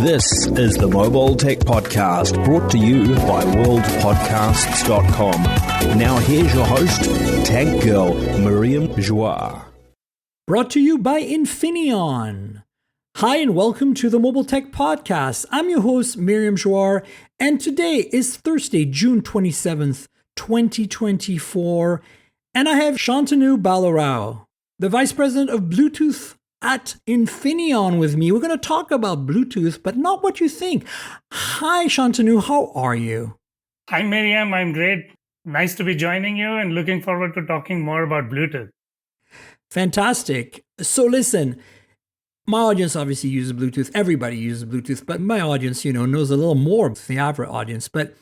This is the Mobile Tech Podcast, brought to you by worldpodcasts.com. Now here's your host, Tech Girl, Miriam Joie. Brought to you by Infineon. Hi and welcome to the Mobile Tech Podcast. I'm your host, Miriam Joie, and today is Thursday, June 27th, 2024, and I have Shantanu Ballarao, the Vice President of Bluetooth at Infineon with me. We're going to talk about Bluetooth, but not what you think. Hi, Shantanu. How are you? Hi, Miriam. I'm great. Nice to be joining you and looking forward to talking more about Bluetooth. Fantastic. So listen, my audience obviously uses Bluetooth. Everybody uses Bluetooth, but my audience, knows a little more than the average audience. But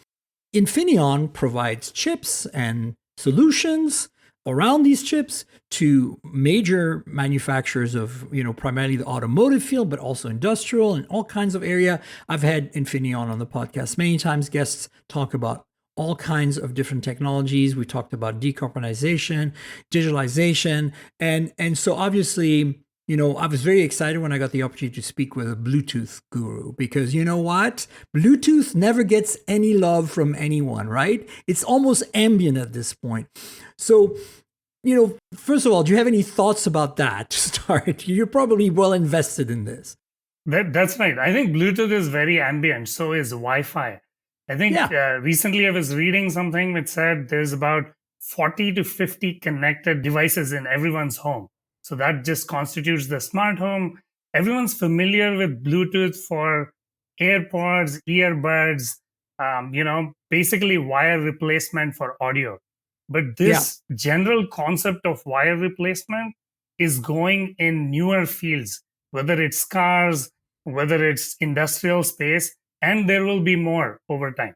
Infineon provides chips and solutions around these chips to major manufacturers of, primarily the automotive field, but also industrial and all kinds of area. I've had Infineon on the podcast many times. Guests talk about all kinds of different technologies. We talked about decarbonization, digitalization, and so obviously, I was very excited when I got the opportunity to speak with a Bluetooth guru, because you know what? Bluetooth never gets any love from anyone, right? It's almost ambient at this point. So, first of all, do you have any thoughts about that to start? You're probably well invested in this. That's right. I think Bluetooth is very ambient. So is Wi-Fi. I think recently I was reading something which said there's about 40 to 50 connected devices in everyone's home. So that just constitutes the smart home. Everyone's familiar with Bluetooth for AirPods, earbuds, basically wire replacement for audio. But this general concept of wire replacement is going in newer fields, whether it's cars, whether it's industrial space, and there will be more over time.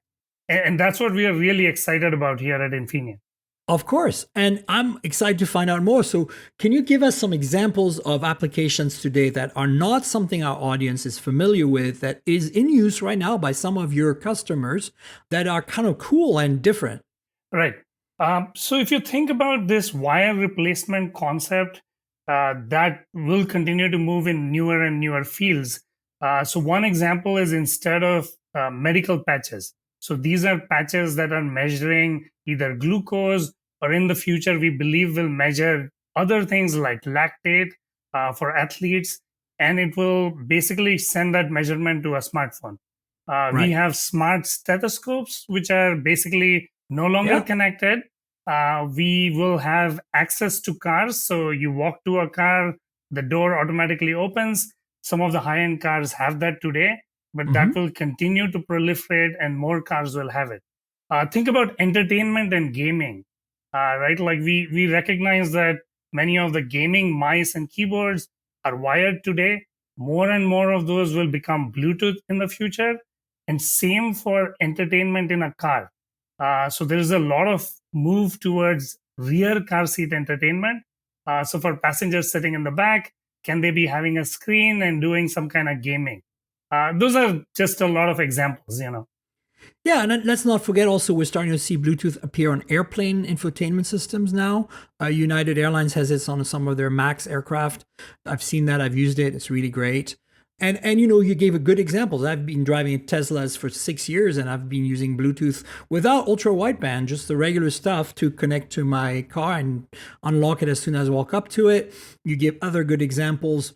And that's what we are really excited about here at Infineon. Of course. And I'm excited to find out more. So can you give us some examples of applications today that are not something our audience is familiar with, that is in use right now by some of your customers that are kind of cool and different? Right. So if you think about this wire replacement concept, that will continue to move in newer and newer fields. So one example is instead of medical patches. So these are patches that are measuring either glucose, or in the future, we believe will measure other things like lactate for athletes. And it will basically send that measurement to a smartphone. We have smart stethoscopes, which are basically no longer connected. We will have access to cars. So you walk to a car, the door automatically opens. Some of the high-end cars have that today, but that will continue to proliferate and more cars will have it. Think about entertainment and gaming, right? Like we recognize that many of the gaming mice and keyboards are wired today. More and more of those will become Bluetooth in the future. And same for entertainment in a car. So there's a lot of move towards rear car seat entertainment. So for passengers sitting in the back, can they be having a screen and doing some kind of gaming? Those are just a lot of examples, Yeah, and let's not forget also we're starting to see Bluetooth appear on airplane infotainment systems now. United Airlines has this on some of their MAX aircraft. I've seen that. I've used it. It's really great. And you gave a good example. I've been driving Teslas for 6 years, and I've been using Bluetooth without ultra wideband, just the regular stuff to connect to my car and unlock it as soon as I walk up to it. You give other good examples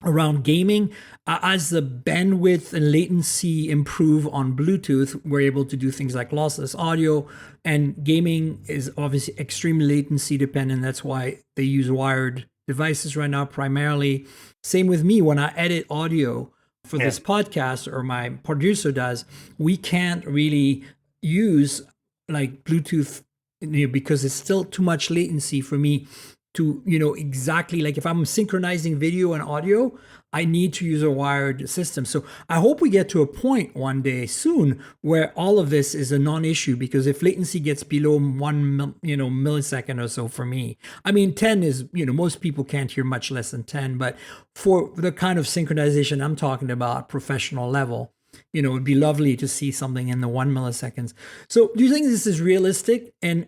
around gaming. As the bandwidth and latency improve on Bluetooth, we're able to do things like lossless audio, and gaming is obviously extremely latency dependent. That's why they use wired devices right now primarily. Same with me. When I edit audio for this podcast, or my producer does, we can't really use like Bluetooth because it's still too much latency for me to, exactly, like if I'm synchronizing video and audio, I need to use a wired system. So I hope we get to a point one day soon where all of this is a non-issue, because if latency gets below 1 millisecond or so for me, 10 is, most people can't hear much less than 10, but for the kind of synchronization I'm talking about, professional level, it'd be lovely to see something in the 1 milliseconds. So do you think this is realistic? And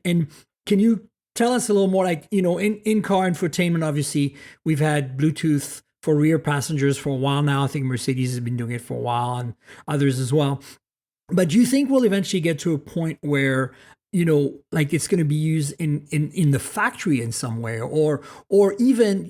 can you tell us a little more, like, in car infotainment, obviously, we've had Bluetooth for rear passengers for a while now. I think Mercedes has been doing it for a while, and others as well. But do you think we'll eventually get to a point where, like it's going to be used in the factory in some way, or even,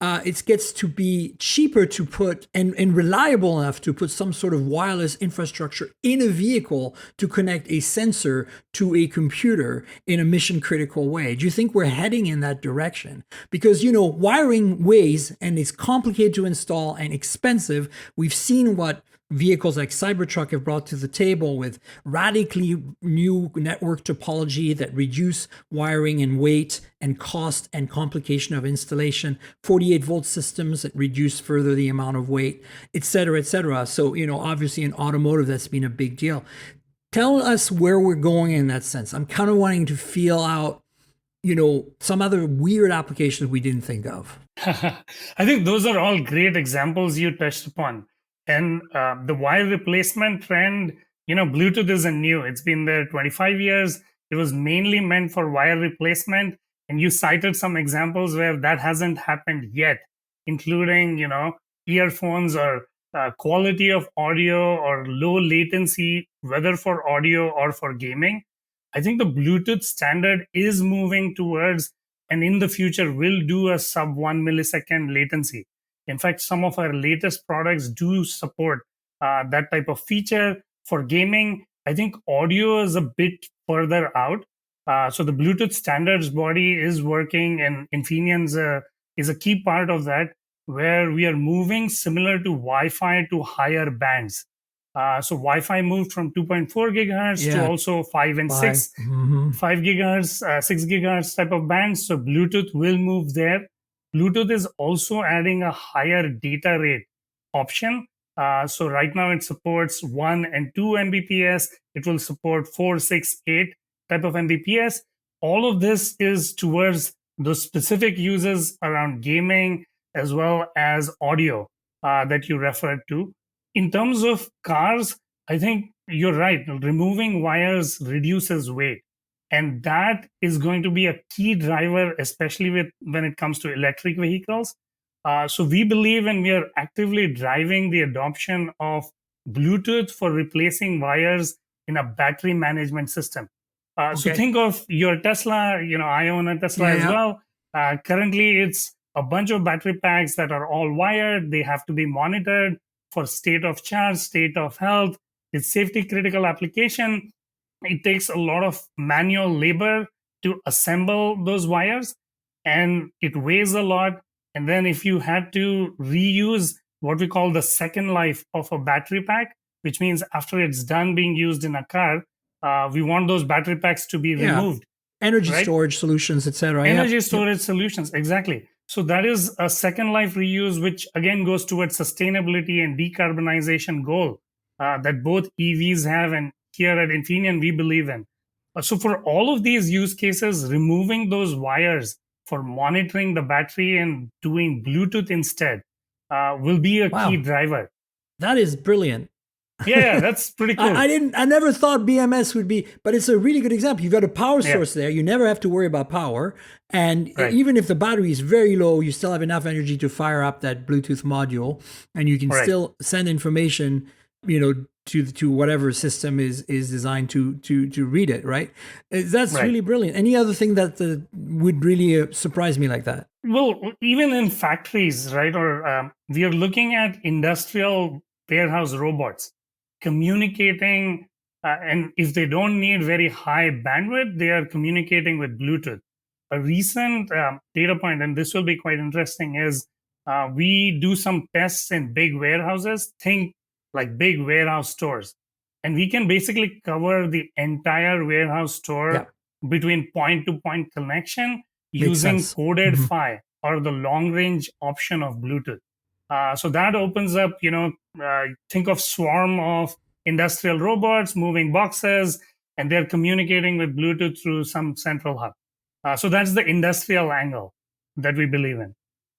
it gets to be cheaper to put and reliable enough to put some sort of wireless infrastructure in a vehicle to connect a sensor to a computer in a mission critical way? Do you think we're heading in that direction? Because, wiring weighs and it's complicated to install and expensive. We've seen what vehicles like Cybertruck have brought to the table with radically new network topology that reduce wiring and weight and cost and complication of installation, 48-volt systems that reduce further the amount of weight, et cetera, et cetera. So, obviously in automotive, that's been a big deal. Tell us where we're going in that sense. I'm kind of wanting to feel out, some other weird applications we didn't think of. I think those are all great examples you touched upon. And the wire replacement trend, Bluetooth isn't new. It's been there 25 years. It was mainly meant for wire replacement. And you cited some examples where that hasn't happened yet, including, earphones or quality of audio or low latency, whether for audio or for gaming. I think the Bluetooth standard is moving towards, and in the future will do a sub 1 millisecond latency. In fact, some of our latest products do support that type of feature. For gaming, I think audio is a bit further out. So the Bluetooth standards body is working, and Infineon is a key part of that, where we are moving similar to Wi-Fi to higher bands. So Wi-Fi moved from 2.4 gigahertz to also 5 and 6, 5 gigahertz, 6 gigahertz type of bands. So Bluetooth will move there. Bluetooth is also adding a higher data rate option. So right now it supports 1 and 2 Mbps. It will support 4, 6, 8 type of Mbps. All of this is towards those specific uses around gaming as well as audio that you referred to. In terms of cars, I think you're right. Removing wires reduces weight. And that is going to be a key driver, especially when it comes to electric vehicles. So we believe, and we are actively driving the adoption of Bluetooth for replacing wires in a battery management system. So think of your Tesla, I own a Tesla as well. Currently, it's a bunch of battery packs that are all wired. They have to be monitored for state of charge, state of health. It's safety critical application. It takes a lot of manual labor to assemble those wires, and it weighs a lot. And then if you had to reuse what we call the second life of a battery pack, which means after it's done being used in a car, we want those battery packs to be removed. Energy storage solutions, etc. Energy storage solutions, exactly. So that is a second life reuse, which again goes towards sustainability and decarbonization goal that both EVs have, and here at Infineon we believe in. So for all of these use cases, removing those wires for monitoring the battery and doing Bluetooth instead will be a key driver. That is brilliant. Yeah, that's pretty cool. I never thought BMS would be, but it's a really good example. You've got a power source there. You never have to worry about power. And even if the battery is very low, you still have enough energy to fire up that Bluetooth module, and you can still send information, to whatever system is designed to read it, right? That's really brilliant. Any other thing that would really surprise me like that? Well, even in factories, right? Or we are looking at industrial warehouse robots communicating, and if they don't need very high bandwidth, they are communicating with Bluetooth. A recent data point, and this will be quite interesting, is we do some tests in big warehouses. Think like big warehouse stores. And we can basically cover the entire warehouse store between point-to-point connection using coded PHY or the long-range option of Bluetooth. So that opens up, think of swarm of industrial robots moving boxes, and they're communicating with Bluetooth through some central hub. So that's the industrial angle that we believe in.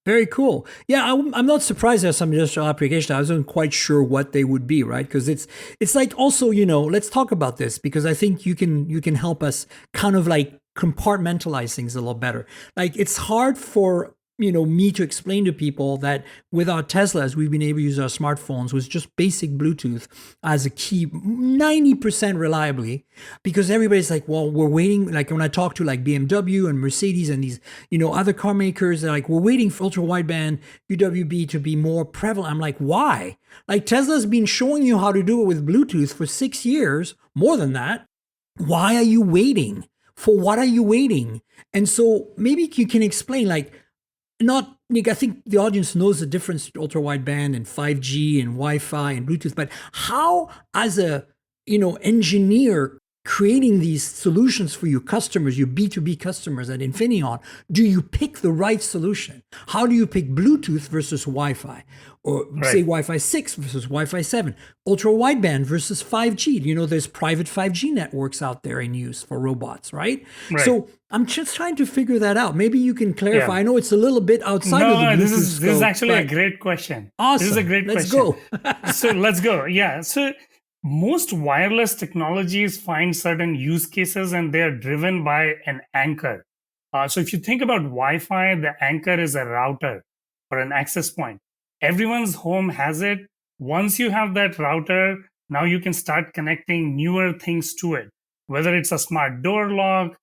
Very cool. Yeah, I'm not surprised there's some industrial application. I wasn't quite sure what they would be, right? Because it's like also, let's talk about this, because I think you can help us kind of like compartmentalize things a little better. Like it's hard for me to explain to people that with our Teslas, we've been able to use our smartphones with just basic Bluetooth as a key 90% reliably, because everybody's like, well, we're waiting. Like when I talk to like BMW and Mercedes and these, other car makers, they're like, we're waiting for ultra wideband UWB to be more prevalent. I'm like, why? Like Tesla's been showing you how to do it with Bluetooth for 6 years, more than that. Why are you waiting? For what are you waiting? And so maybe you can explain, like, not, Nick, I think the audience knows the difference between ultra wideband and 5G and Wi-Fi and Bluetooth, but how, as a engineer creating these solutions for your customers, your B2B customers at Infineon, do you pick the right solution? How do you pick Bluetooth versus Wi-Fi? Or say Wi-Fi 6 versus Wi-Fi 7, ultra wideband versus 5G. There's private 5G networks out there in use for robots, right? So I'm just trying to figure that out. Maybe you can clarify. I know it's a little bit outside of the Bluetooth this is actually a great question. Awesome. This is a great question. Let's go. So let's go. Yeah. So most wireless technologies find certain use cases and they are driven by an anchor. So if you think about Wi-Fi, the anchor is a router or an access point. Everyone's home has it. Once you have that router, now you can start connecting newer things to it, whether it's a smart door lock,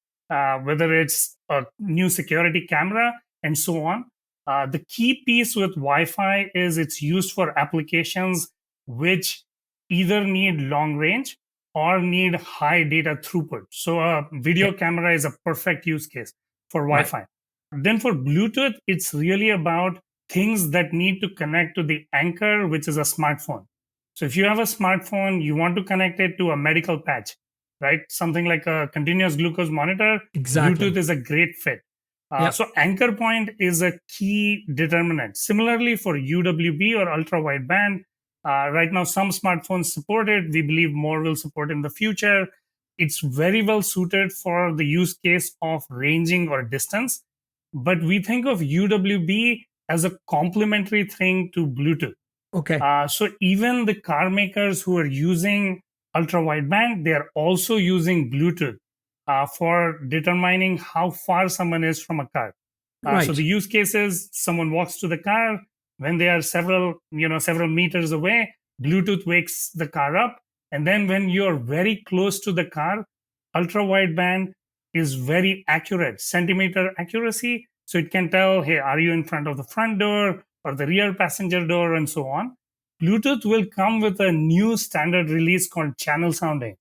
whether it's a new security camera, and so on. The key piece with Wi-Fi is it's used for applications which either need long range or need high data throughput. So a video camera is a perfect use case for Wi-Fi. Right. Then for Bluetooth, it's really about things that need to connect to the anchor, which is a smartphone. So if you have a smartphone, you want to connect it to a medical patch, right? Something like a continuous glucose monitor. Exactly. Bluetooth is a great fit. So anchor point is a key determinant. Similarly for UWB or ultra wideband, right now some smartphones support it. We believe more will support in the future. It's very well suited for the use case of ranging or distance. But we think of UWB as a complementary thing to Bluetooth. Okay. So even the car makers who are using ultra wideband, they are also using Bluetooth for determining how far someone is from a car. Right. So the use case is someone walks to the car. When they are several meters away, Bluetooth wakes the car up. And then when you're very close to the car, ultra wideband is very accurate, centimeter accuracy. So it can tell, hey, are you in front of the front door or the rear passenger door and so on. Bluetooth will come with a new standard release called channel sounding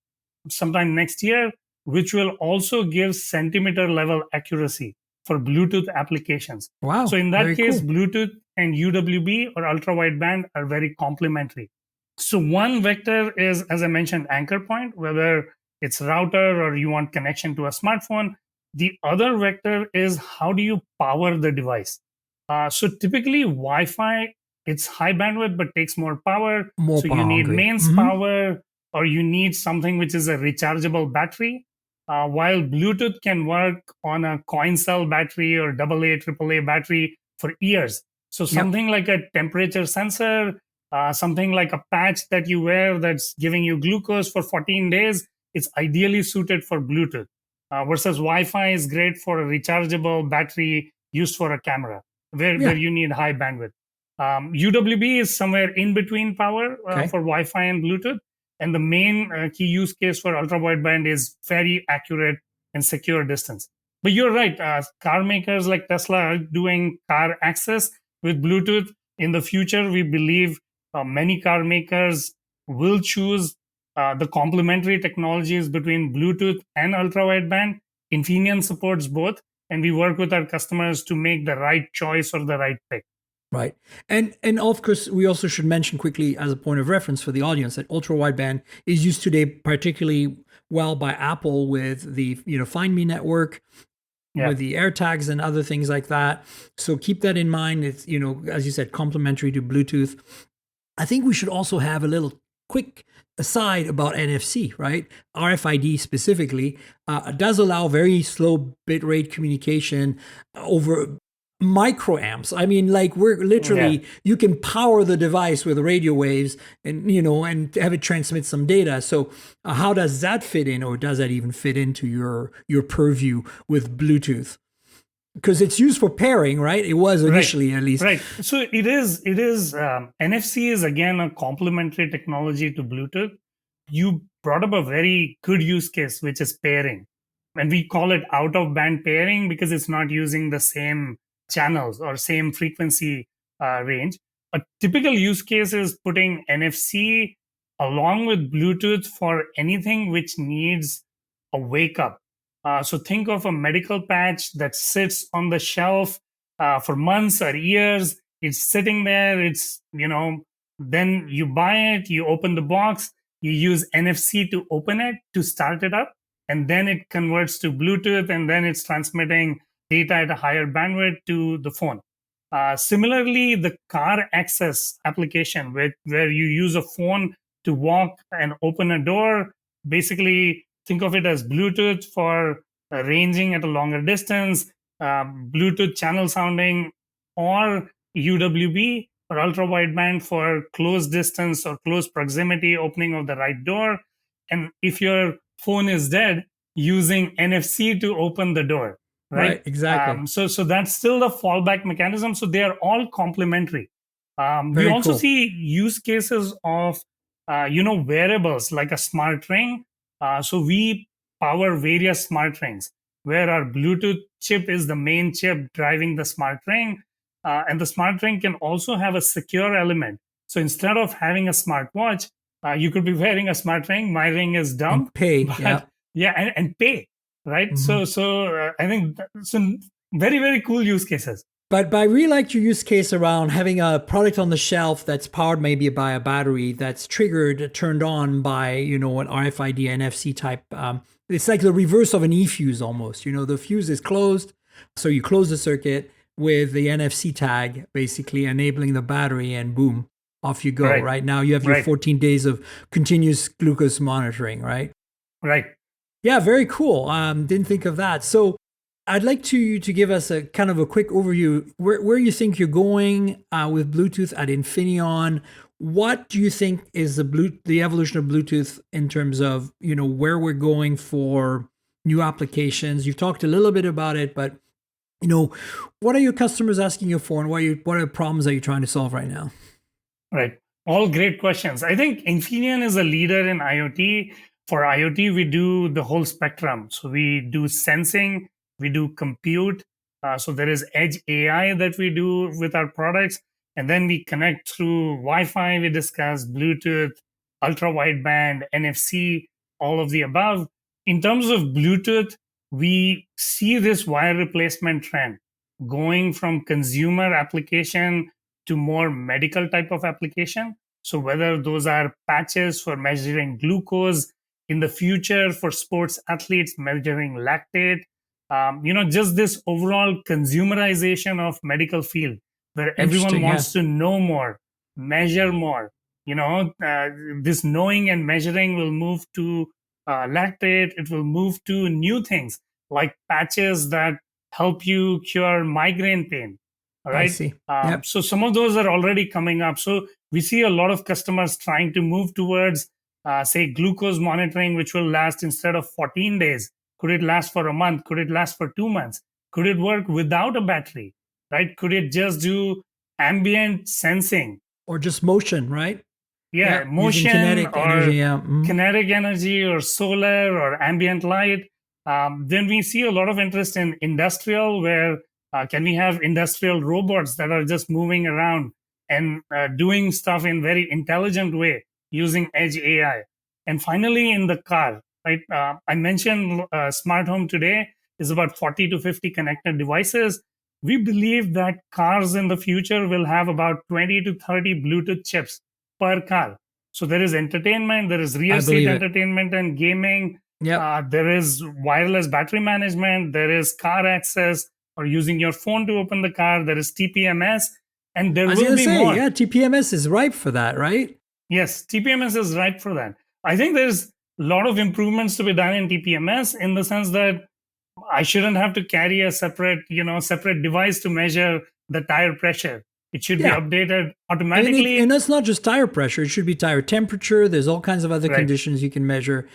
sometime next year, which will also give centimeter level accuracy for Bluetooth applications. Wow. So in that case, cool. Bluetooth and UWB or ultra wideband are very complementary. So one vector is, as I mentioned, anchor point, whether it's router or you want connection to a smartphone. The other vector is how do you power the device? So typically Wi-Fi, it's high bandwidth, but takes more power. You need mains power, or you need something which is a rechargeable battery. While Bluetooth can work on a coin cell battery or AA, AAA battery for years. So something like a temperature sensor, something like a patch that you wear that's giving you glucose for 14 days, it's ideally suited for Bluetooth. Versus Wi-Fi is great for a rechargeable battery used for a camera, where you need high bandwidth. UWB is somewhere in between power for Wi-Fi and Bluetooth. And the main key use case for ultra wideband is very accurate and secure distance. But you're right, car makers like Tesla are doing car access with Bluetooth. In the future, we believe many car makers will choose the complementary technologies between Bluetooth and ultra wideband. Infineon supports both, and we work with our customers to make the right choice or the right pick. Right. And of course, we also should mention quickly as a point of reference for the audience that ultra wideband is used today particularly well by Apple with the Find Me network, with the AirTags and other things like that. So keep that in mind. It's, as you said, complementary to Bluetooth. I think we should also have a little quick aside about NFC, right? RFID specifically does allow very slow bitrate communication over microamps. I mean, like we're literally, you can power the device with radio waves and, and have it transmit some data. So how does that fit in, or does that even fit into your purview with Bluetooth? Because it's used for pairing, right? It was Right. initially, at least. Right. So it is NFC is again a complementary technology to Bluetooth. You brought up a very good use case, which is pairing. And we call it out of band pairing because it's not using the same channels or same frequency range. A typical use case is putting NFC along with Bluetooth for anything which needs a wake up. So think of a medical patch that sits on the shelf for months or years. It's sitting there. Then you buy it, you open the box, you use NFC to open it, to start it up, and then it converts to Bluetooth, and then it's transmitting data at a higher bandwidth to the phone. Similarly, the car access application, where you use a phone to walk and open a door, basically think of it as Bluetooth for ranging at a longer distance, Bluetooth channel sounding, or UWB or ultra wideband for close distance or close proximity opening of the right door. And if your phone is dead, using NFC to open the door, right? Exactly. So that's still the fallback mechanism. So they are all complementary. We Very also cool. see use cases of wearables like a smart ring. So we power various smart rings where our Bluetooth chip is the main chip driving the smart ring. And the smart ring can also have a secure element. So instead of having a smartwatch, you could be wearing a smart ring. My ring is dumb, And pay, but yeah. and pay, right? Mhm. So I think some very, very cool use cases. But I really liked your use case around having a product on the shelf that's powered maybe by a battery that's triggered, turned on by, an RFID, NFC type. It's like the reverse of an e-fuse almost. The fuse is closed. So you close the circuit with the NFC tag, basically enabling the battery, and boom, off you go. Right now you have your Right. 14 days of continuous glucose monitoring, right? Right. Yeah, very cool. Didn't think of that. So I'd like to give us a kind of a quick overview where you think you're going with Bluetooth at Infineon. What do you think is the evolution of Bluetooth in terms of where we're going for new applications? You've talked a little bit about it, but what are your customers asking you for, and what are problems are you trying to solve right now? Right. All great questions. I think Infineon is a leader in IoT. For IoT, we do the whole spectrum. So we do sensing, we do compute. So there is edge AI that we do with our products. And then we connect through Wi-Fi, we discuss Bluetooth, ultra wideband, NFC, all of the above. In terms of Bluetooth, we see this wire replacement trend going from consumer application to more medical type of application. So whether those are patches for measuring glucose, in the future for sports athletes measuring lactate, just this overall consumerization of medical field where everyone Interesting, yeah. wants to know more, measure more. This knowing and measuring will move to lactate. It will move to new things like patches that help you cure migraine pain. All I right. see. Yep. So some of those are already coming up. So we see a lot of customers trying to move towards, say, glucose monitoring, which will last instead of 14 days. Could it last for a month? Could it last for 2 months? Could it work without a battery? Right? Could it just do ambient sensing? Or just motion, right? Yeah, Using motion kinetic or energy. Yeah. Mhm. kinetic energy or solar or ambient light. Then we see a lot of interest in industrial, where can we have industrial robots that are just moving around and doing stuff in very intelligent way using edge AI. And finally, in the car, right? I mentioned smart home today is about 40 to 50 connected devices. We believe that cars in the future will have about 20 to 30 Bluetooth chips per car. So there is entertainment, there is rear I seat believe it. entertainment and gaming. Yep. There is wireless battery management. There is car access or using your phone to open the car. There is TPMS, and there I was will going to be say, more. yeah, TPMS is ripe for that, right? Yes, TPMS is right for that. I think there's a lot of improvements to be done in TPMS in the sense that I shouldn't have to carry a separate device to measure the tire pressure. It should be Yeah. updated I mean, automatically. and that's not just tire pressure. It should be tire temperature. There's all kinds of other Right. conditions you can measure.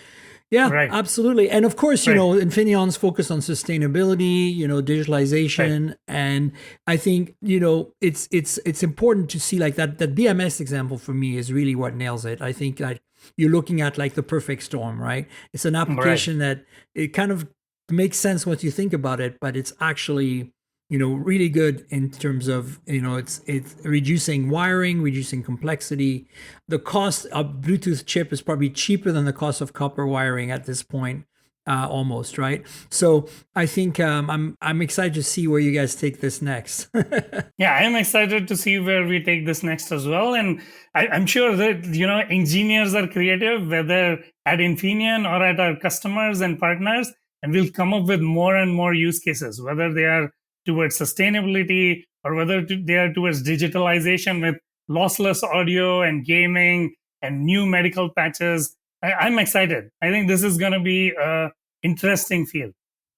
Yeah, Right. absolutely. And of course, you Right. know, Infineon's focused on sustainability, you know, digitalization. And I think, you know, it's important to see like that BMS example for me is really what nails it. I think like you're looking at like the perfect storm, right? It's an application that it kind of makes sense once you think about it, but it's actually, you know, really good in terms of, you know, it's reducing wiring, reducing complexity. The cost of Bluetooth chip is probably cheaper than the cost of copper wiring at this point, almost, right? So I think I'm excited to see where you guys take this next. Yeah, I'm excited to see where we take this next as well. And I'm sure that, you know, engineers are creative, whether at Infineon or at our customers and partners, and we'll come up with more and more use cases, whether they are towards sustainability or whether they are towards digitalization with lossless audio and gaming and new medical patches. I'm excited. I think this is going to be an interesting field.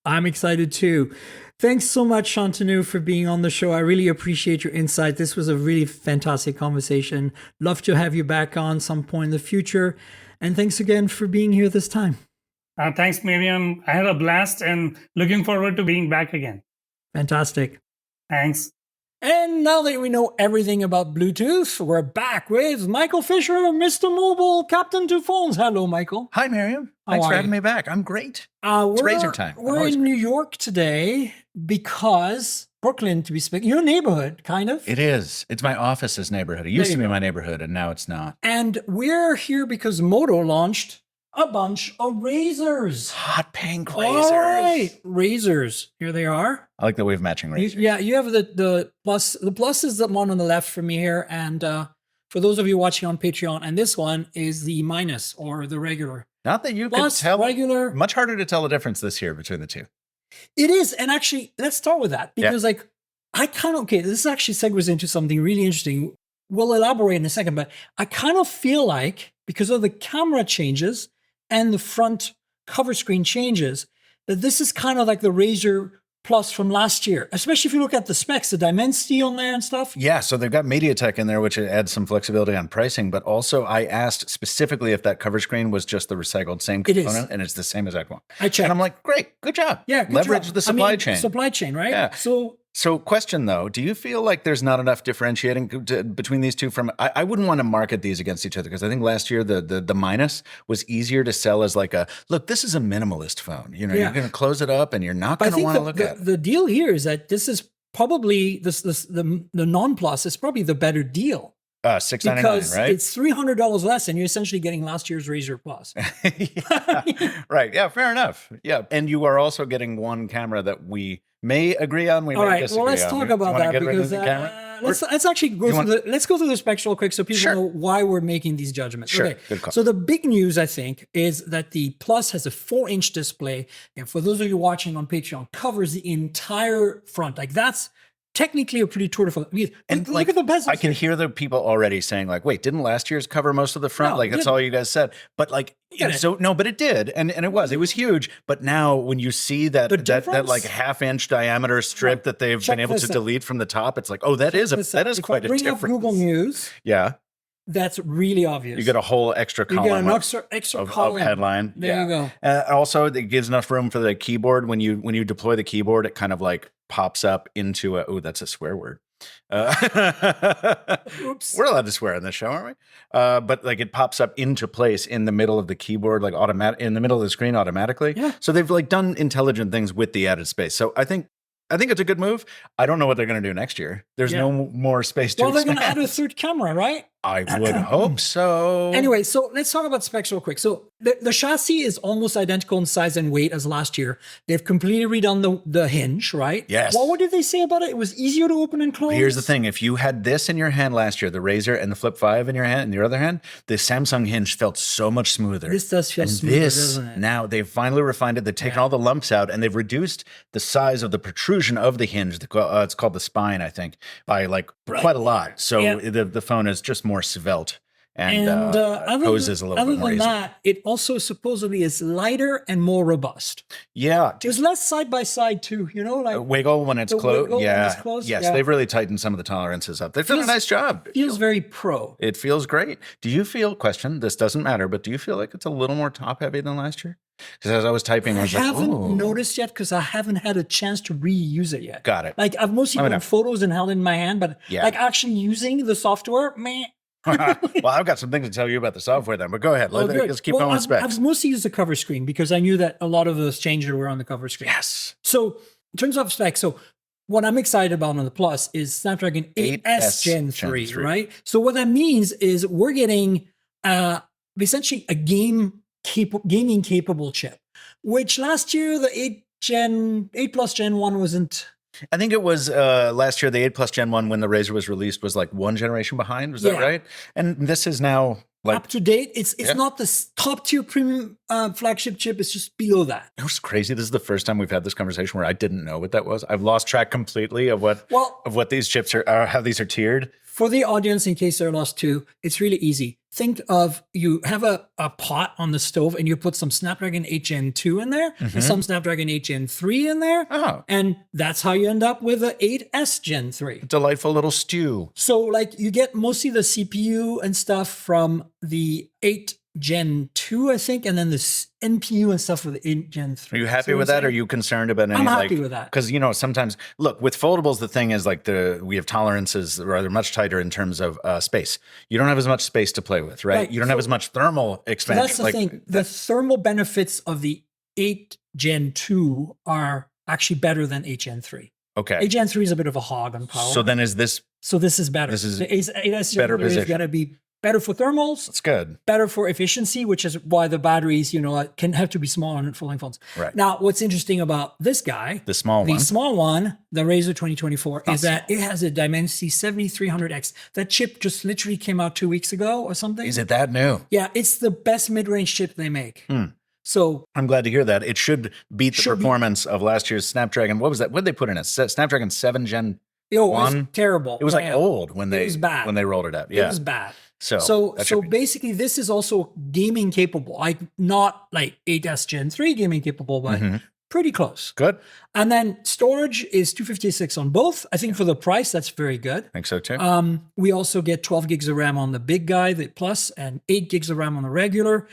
I'm excited too. Thanks so much, Shantanu, for being on the show. I really appreciate your insight. This was a really fantastic conversation. Love to have you back on some point in the future. And thanks again for being here this time. Thanks, Miriam. I had a blast and looking forward to being back again. Fantastic. Thanks. And now that we know everything about Bluetooth, we're back with Michael Fisher, Mr. Mobile, Captain Two Phones. Hello, Michael. Hi, Miriam. Thanks for having me back. I'm great. It's Razr time. We're in New York today because Brooklyn, to be specific, your neighborhood, kind of. It is. It's my office's neighborhood. It used to be my neighborhood, and now it's not. And we're here because Moto launched a bunch of razors. Hot pink razors. All right, razors. Here they are. I like that we have matching razors. You have the plus. The plus is the one on the left for me here, and for those of you watching on Patreon, and this one is the minus or the regular. Not that you Plus, can tell. Regular. Much harder to tell the difference this year between the two. It is, and actually, let's start with that because, like, I kind of this actually segues into something really interesting. We'll elaborate in a second, but I kind of feel like because of the camera changes and the front cover screen changes, that this is kind of like the Razr Plus from last year, especially if you look at the specs, the Dimensity on there and stuff. Yeah, so they've got MediaTek in there, which adds some flexibility on pricing. But also, I asked specifically if that cover screen was just the recycled same component, and it's the same exact one. I checked. And I'm like, great, good job. Yeah, good leverage job. the supply chain. Supply chain, right? Yeah. So question though, do you feel like there's not enough differentiating between these two? I wouldn't want to market these against each other because I think last year the minus was easier to sell as like a, look, this is a minimalist phone. You know, you're going to close it up and you're not going to want to look at it. The deal here is that this is probably the non-plus is probably the better deal. $699, because right? It's $300 less, and you're essentially getting last year's Razr Plus. Right. Yeah. Fair enough. Yeah. And you are also getting one camera that we may agree on. We All may right. disagree Well, let's on. talk about that because let's actually go through let's go through the specs real quick so people know why we're making these judgments. Sure. Okay. Good call. So the big news, I think, is that the Plus has a 4-inch display, and for those of you watching on Patreon, covers the entire front. Like that's technically a pretty tour de force. And look at the bezels. I can hear the people already saying like, wait, didn't last year's cover most of the front? No, like that's all you guys said. But like, but it did. And it was huge. But now when you see that like 1/2-inch diameter strip that they've been able to delete from the top, it's like, oh, that is quite a difference. Bring up Google News. Yeah. That's really obvious. You get a whole extra column. You get an extra column of headline. There you go. Also, it gives enough room for the keyboard. When you deploy the keyboard, it kind of like pops up into that's a swear word. Oops. We're allowed to swear on this show, aren't we? But like it pops up into place in the middle of the keyboard, like in the middle of the screen automatically. Yeah. So they've like done intelligent things with the added space. So I think it's a good move. I don't know what they're going to do next year. There's no more space to expand. They're going to add a third camera, right? I would hope so. Anyway, so let's talk about specs real quick. So the chassis is almost identical in size and weight as last year. They've completely redone the hinge, right? Yes. What did they say about it? It was easier to open and close. Here's the thing. If you had this in your hand last year, the Razr and the Flip 5 in your hand, in your other hand, the Samsung hinge felt so much smoother. This does feel smoother, doesn't it? Now they've finally refined it. They've taken all the lumps out and they've reduced the size of the protrusion of the hinge. It's called the spine, I think, by like quite a lot. So the phone is just more svelte. and poses a little bit more other than easily. that, it also supposedly is lighter and more robust. Yeah. There's less side by side too, like Wiggle when it's the closed. wiggle when Yeah. it's closed, Yes, yeah. they've really tightened some of the tolerances up. They've done a Feels- nice job. feels very pro. It feels great. Do you feel, question, this doesn't matter, but do you feel like it's a little more top heavy than last year? Because as I was typing, I I was like, haven't oh, noticed yet because I haven't had a chance to reuse it yet. got it. Like I've mostly Let me done know. photos and held it in my hand, but Yeah. like actually using the software, man. Well, I've got some things to tell you about the software then, but go ahead. Oh, good. Let's keep Well, going with I've specs. mostly used the cover screen because I knew that a lot of those changes were on the cover screen. Yes. So in terms of specs, so what I'm excited about on the Plus is Snapdragon 8S Gen 3, Gen 3. right? So what that means is we're getting essentially a gaming capable chip, which last year the 8 Plus Gen 1 wasn't. I think it was last year, the 8 Plus Gen 1, when the Razr was released, was like one generation behind. Was that Yeah. right? And this is now like, Up to date. It's Yeah. not the top tier premium flagship chip. It's just below that. it was crazy. This is the first time we've had this conversation where I didn't know what that was. I've lost track completely of what these chips are, how these are tiered. For the audience, in case they're lost too, it's really easy. Think of you have a pot on the stove and you put some Snapdragon 8 Gen 2 in there and some Snapdragon 8 Gen 3 in there. Oh. And that's how you end up with the 8S Gen 3. Delightful little stew. So like you get mostly the CPU and stuff from the 8 Gen 2, I think, and then the NPU and stuff for the 8 Gen 3. Are you happy See what with I'm that? Are saying? you concerned about any? I'm happy with that. Because sometimes look with foldables. The thing is like we have tolerances that are much tighter in terms of space. You don't have as much space to play with, right? Right. You don't have as much thermal So expansion. that's the thing. The thermal benefits of the 8 Gen 2 are actually better than 8 Gen 3. Okay. 8 Gen 3 is a bit of a hog on power. So then is this? So this is better. This is the 8S Gen better 3 is position. going to be better for thermals, It's good. better for efficiency, which is why the batteries, can have to be small on folding phones. Right. Now, what's interesting about this guy, The small one. small one, the Razr 2024, is that it has a Dimensity 7300X. That chip just literally came out 2 weeks ago or something. Is it that new? Yeah, it's the best mid-range chip they make. So I'm glad to hear that. It should beat the performance of last year's Snapdragon. What was that? What did they put in it? Snapdragon 7 Gen it was One? terrible. It was like Yeah. old when they was bad. when they rolled it out. It Yeah. was bad. So that should So be- basically, this is also gaming capable, like not like 8S Gen 3 gaming capable, but pretty close. good. And then storage is 256 on both. I think for the price, that's very good. I think so too. We also get 12 gigs of RAM on the big guy, the Plus, and 8 gigs of RAM on the regular.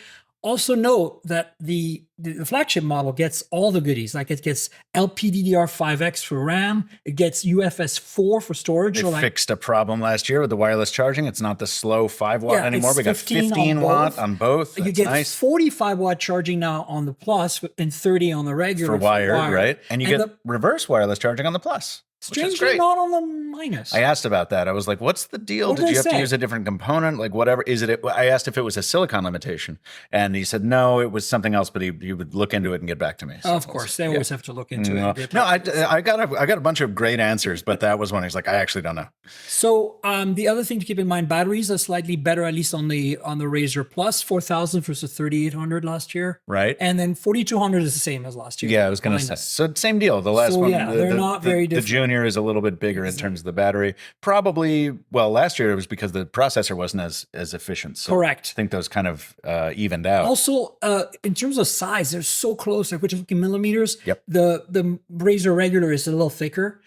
Also note that the flagship model gets all the goodies. Like it gets LPDDR5X for RAM. It gets UFS 4 for storage. They So like fixed a problem last year with the wireless charging. It's not the slow 5 watt Yeah, anymore. it's We got 15 15 on watt both. on both. you That's get nice 45 watt charging now on the Plus and 30 on the regular. for wired, wired. right? And you get the- reverse wireless charging on the Plus. Which is strangely great. not on the minus. I asked about that. I was like, "What's the deal? What Did did you they have to say? use a different component? Like whatever? Is it?" I asked if it was a silicon limitation, and he said no, it was something else. But he would look into it and get back to me. So Of course, they always have to look into No, it. no, I got a bunch of great answers, but that was one. He's like, I actually don't know. So the other thing to keep in mind, batteries are slightly better, at least on the Razr Plus, 4,000 versus 3,800 last year, Right? and then 4,200 is the same as last year. Yeah, I was going to say. Minus. So same deal. The last So, one, yeah, the, they're the- not the- very the different. Junior is a little bit bigger in terms of the battery. Probably, well, last year it was because the processor wasn't as efficient. So Correct. I think those kind of evened out. Also, in terms of size, they're so close. Like we're talking millimeters. Yep. The Razr regular is a little thicker,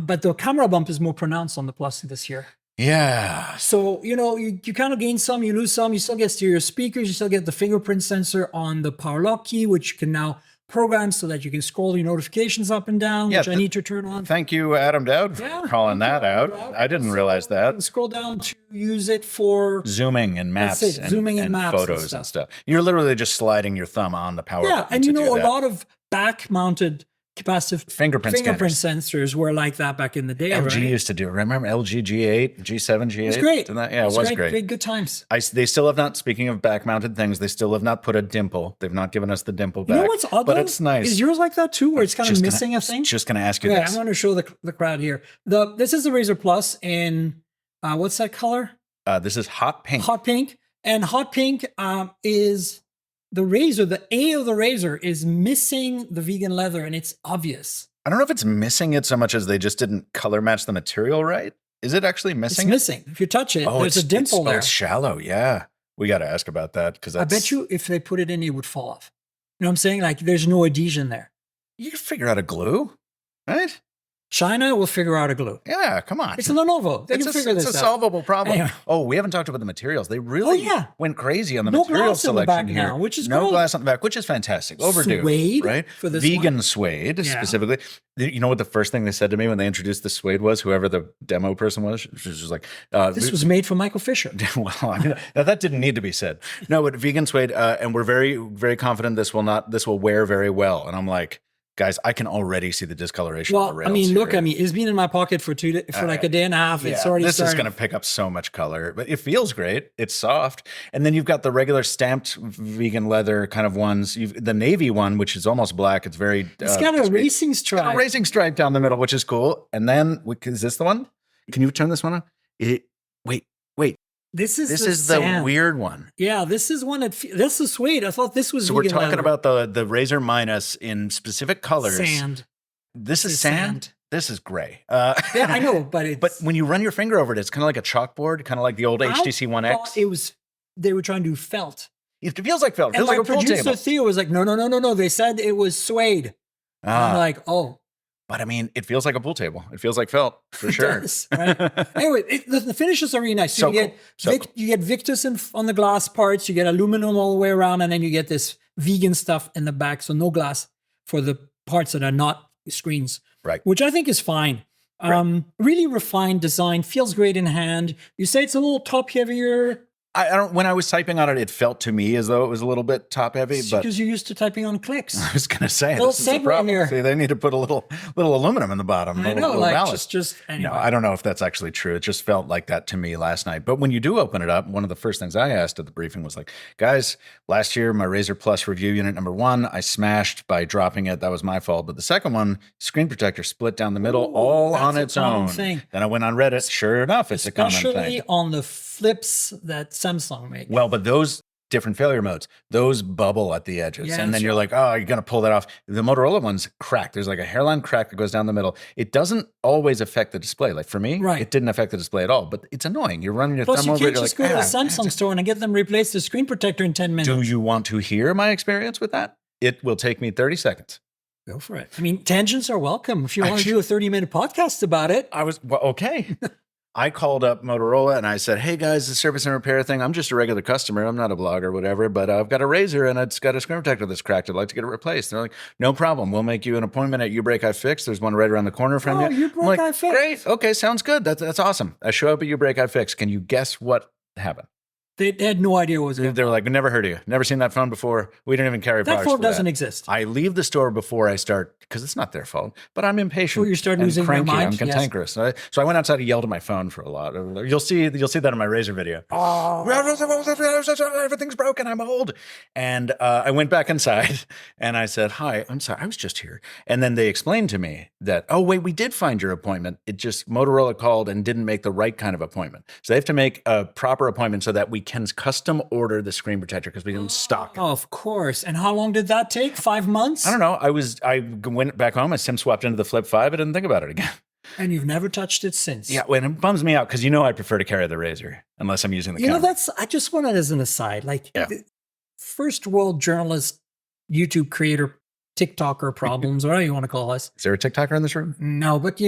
but the camera bump is more pronounced on the Plus this year. Yeah. So, you kind of gain some, you lose some. You still get stereo speakers. You still get the fingerprint sensor on the power lock key, which you can now program so that you can scroll your notifications up and down, Yeah, which I need to turn on. Thank you, Adam Dowd, for Yeah. calling that out. I didn't realize that. Scroll down to use it for Zooming and maps, That's it, zooming and maps and photos and stuff. stuff. You're literally just sliding your thumb on the power. yeah, button and to a do that. lot of back-mounted capacitive Fingerprint sensors were like that back in the day. LG right? used to do. Remember LG G8, G7, G8? It was great. Didn't that? Yeah, it was great. Good times. They still have not. Speaking of back-mounted things, they still have not put a dimple. They've not given us the dimple back. You know what's odd? But though? it's nice. Is yours like that too, where it's kind of Just missing a thing? Just going to ask you Yeah, this. I'm going to show the crowd here. This is the Razr Plus in what's that color? This is hot pink. Hot pink. And hot pink is the Razr. The A of the Razr is missing the vegan leather, and it's obvious. I don't know if it's missing it so much as they just didn't color match the material right. Is it actually It's missing? missing. If you touch it, there's a dimple there. It's shallow. Yeah. We got to ask about that because I bet you if they put it in, it would fall off. You know what I'm saying? Like there's no adhesion there. you can figure out a glue, right? China will figure out a glue. Yeah, come on. It's a Lenovo. They can figure this out. It's a solvable problem. Anyway. Oh, we haven't talked about the materials. They really went crazy on the No material glass on the selection back here. now, which is no cool. glass on the back, which is fantastic. Overdue, Suede right? for this vegan one? suede Yeah. specifically. You know what the first thing they said to me when they introduced the suede was? Whoever the demo person was, she was just like, This was made for Michael Fisher. well, I mean, that didn't need to be said. No, but vegan suede, and we're very, very confident this will wear very well. And I'm like, guys, I can already see the discoloration. Well, of the rails I mean, look, here. it's been in my pocket for like a day and a half. It's already this is starting. going to pick up so much color, but it feels great. It's soft, and then you've got the regular stamped vegan leather kind of ones. The navy one, which is almost black. It's very. It's got a racing a stripe. racing stripe down the middle, which is cool. And then, is this the one? Can you turn this one on? Wait. This is This the is the sand. weird one. Yeah, this is one that this is suede. I thought this was. So we're vegan talking leather. about the Razr Minus in specific colors. Sand. This is It's sand. sand. This is gray. Yeah, I know, but it's. But when you run your finger over it, it's kind of like a chalkboard, kind of like the old HTC One I X. thought it was. They were trying to do felt. It feels like felt. It And feels like my a pool producer table. Theo was like, no. They said it was suede. I'm like, oh, But I mean, it feels like a pool table. It feels like felt for it sure. does, right? Anyway, the finishes are really nice. So you get cool. So cool. you get Victus on the glass parts. You get aluminum all the way around, and then you get this vegan stuff in the back. So no glass for the parts that are not screens, Right. which I think is fine. Really refined design, feels great in hand. You say it's a little top heavier I don't. When I was typing on it, it felt to me as though it was a little bit top heavy. But because you're used to typing on clicks. I was going to say, Little this is the segue problem. here. See, they need to put a little aluminum in the bottom. I a know, little like ballast. just anyway. No, I don't know if that's actually true. It just felt like that to me last night. But when you do open it up, one of the first things I asked at the briefing was like, guys, last year, my Razr Plus review unit number 1, I smashed by dropping it. That was my fault. But the second one, screen protector split down the middle, Ooh, all on that's its a common own. thing. Then I went on Reddit. Sure enough, it's a common Especially thing. on the flips that Samsung makes. Well, but those different failure modes, those bubble at the edges. Yeah, and then that's you're like, oh, you're going to pull that off. The Motorola one's cracked. There's like a hairline crack that goes down the middle. It doesn't always affect the display. Like for me, Right. it didn't affect the display at all, but it's annoying. You're running your Plus, thumb you over can't it. You're just like, go to the "Ah." Samsung store and get them replace the screen protector in 10 minutes. Do you want to hear my experience with that? It will take me 30 seconds. Go for it. I mean, tangents are welcome. If you want to do a 30-minute podcast about it, Okay. I called up Motorola and I said, hey guys, the service and repair thing, I'm just a regular customer. I'm not a blogger or whatever, but I've got a Razr and it's got a screen protector that's cracked. I'd like to get it replaced. They're like, no problem. We'll make you an appointment at U-Break iFix. There's one right around the corner from Oh, you. U-Break I'm like, iFix. great. Okay, sounds good. That's awesome. I show up at U-Break iFix. Can you guess what happened? they had no idea what was going on. They were like, we never heard of you. Never seen that phone before. We don't even carry That products phone for doesn't that. exist. I leave the store before I start because it's not their fault, but I'm impatient. Before you start and losing your cranky. mind, I'm yes. cantankerous. So I went outside and yelled at my phone for a lot. You'll see that in my Razr video. Oh, everything's broken. I'm old. And I went back inside and I said, hi, I'm sorry. I was just here. And then they explained to me that, oh, wait, we did find your appointment. It just Motorola called and didn't make the right kind of appointment. So they have to make a proper appointment so that we can custom order the screen protector because we don't stock. Oh, of course. And how long did that take? 5 months? I don't know. I went back home. I SIM swapped into the Flip 5. I didn't think about it again. And you've never touched it since. Yeah, well, it bums me out because I prefer to carry the Razr unless I'm using the You know, camera. I just want it as an aside. Like, Yeah. the first world journalist, YouTube creator, TikToker problems, whatever you want to call us. Is there a TikToker in this room? No, but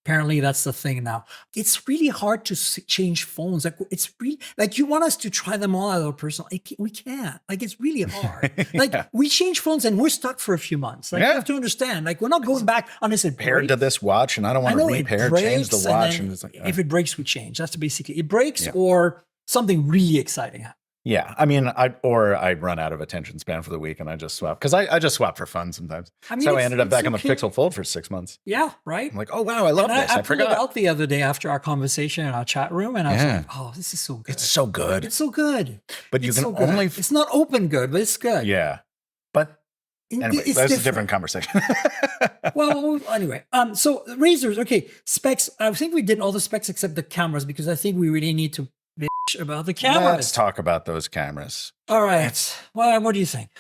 apparently that's the thing now. It's really hard to change phones. Like it's really like you want us to try them all out personal. We can't. Like it's really hard. Like Yeah. we change phones and we're stuck for a few months. Like you Yeah. have to understand. Like we're not going back unless it Paired to breaks. this watch, and I don't I want to know it repair, breaks, change the watch. then And it's like, if it breaks, we change. That's basically it breaks Yeah. or something really exciting happens. yeah. I mean, I run out of attention span for the week and I just swap because I just swap for fun sometimes. I mean, so I it's- ended up it's back on the okay. Pixel Fold for 6 months. Yeah, right. I'm like, oh wow, I love And this. I I pulled it forgot. out the other day after our conversation in our chat room, and I was Yeah. like, "Oh, this is so good. It's so good, It's so good. but you It's can so good. only. It's not open good, but it's good. Yeah, but anyway, It's that's a different conversation. Well, anyway, so razors. Okay, specs. I think we did all the specs except the cameras because I think we really need to bitch about the cameras. Let's talk about those cameras. All right. Well, what do you think?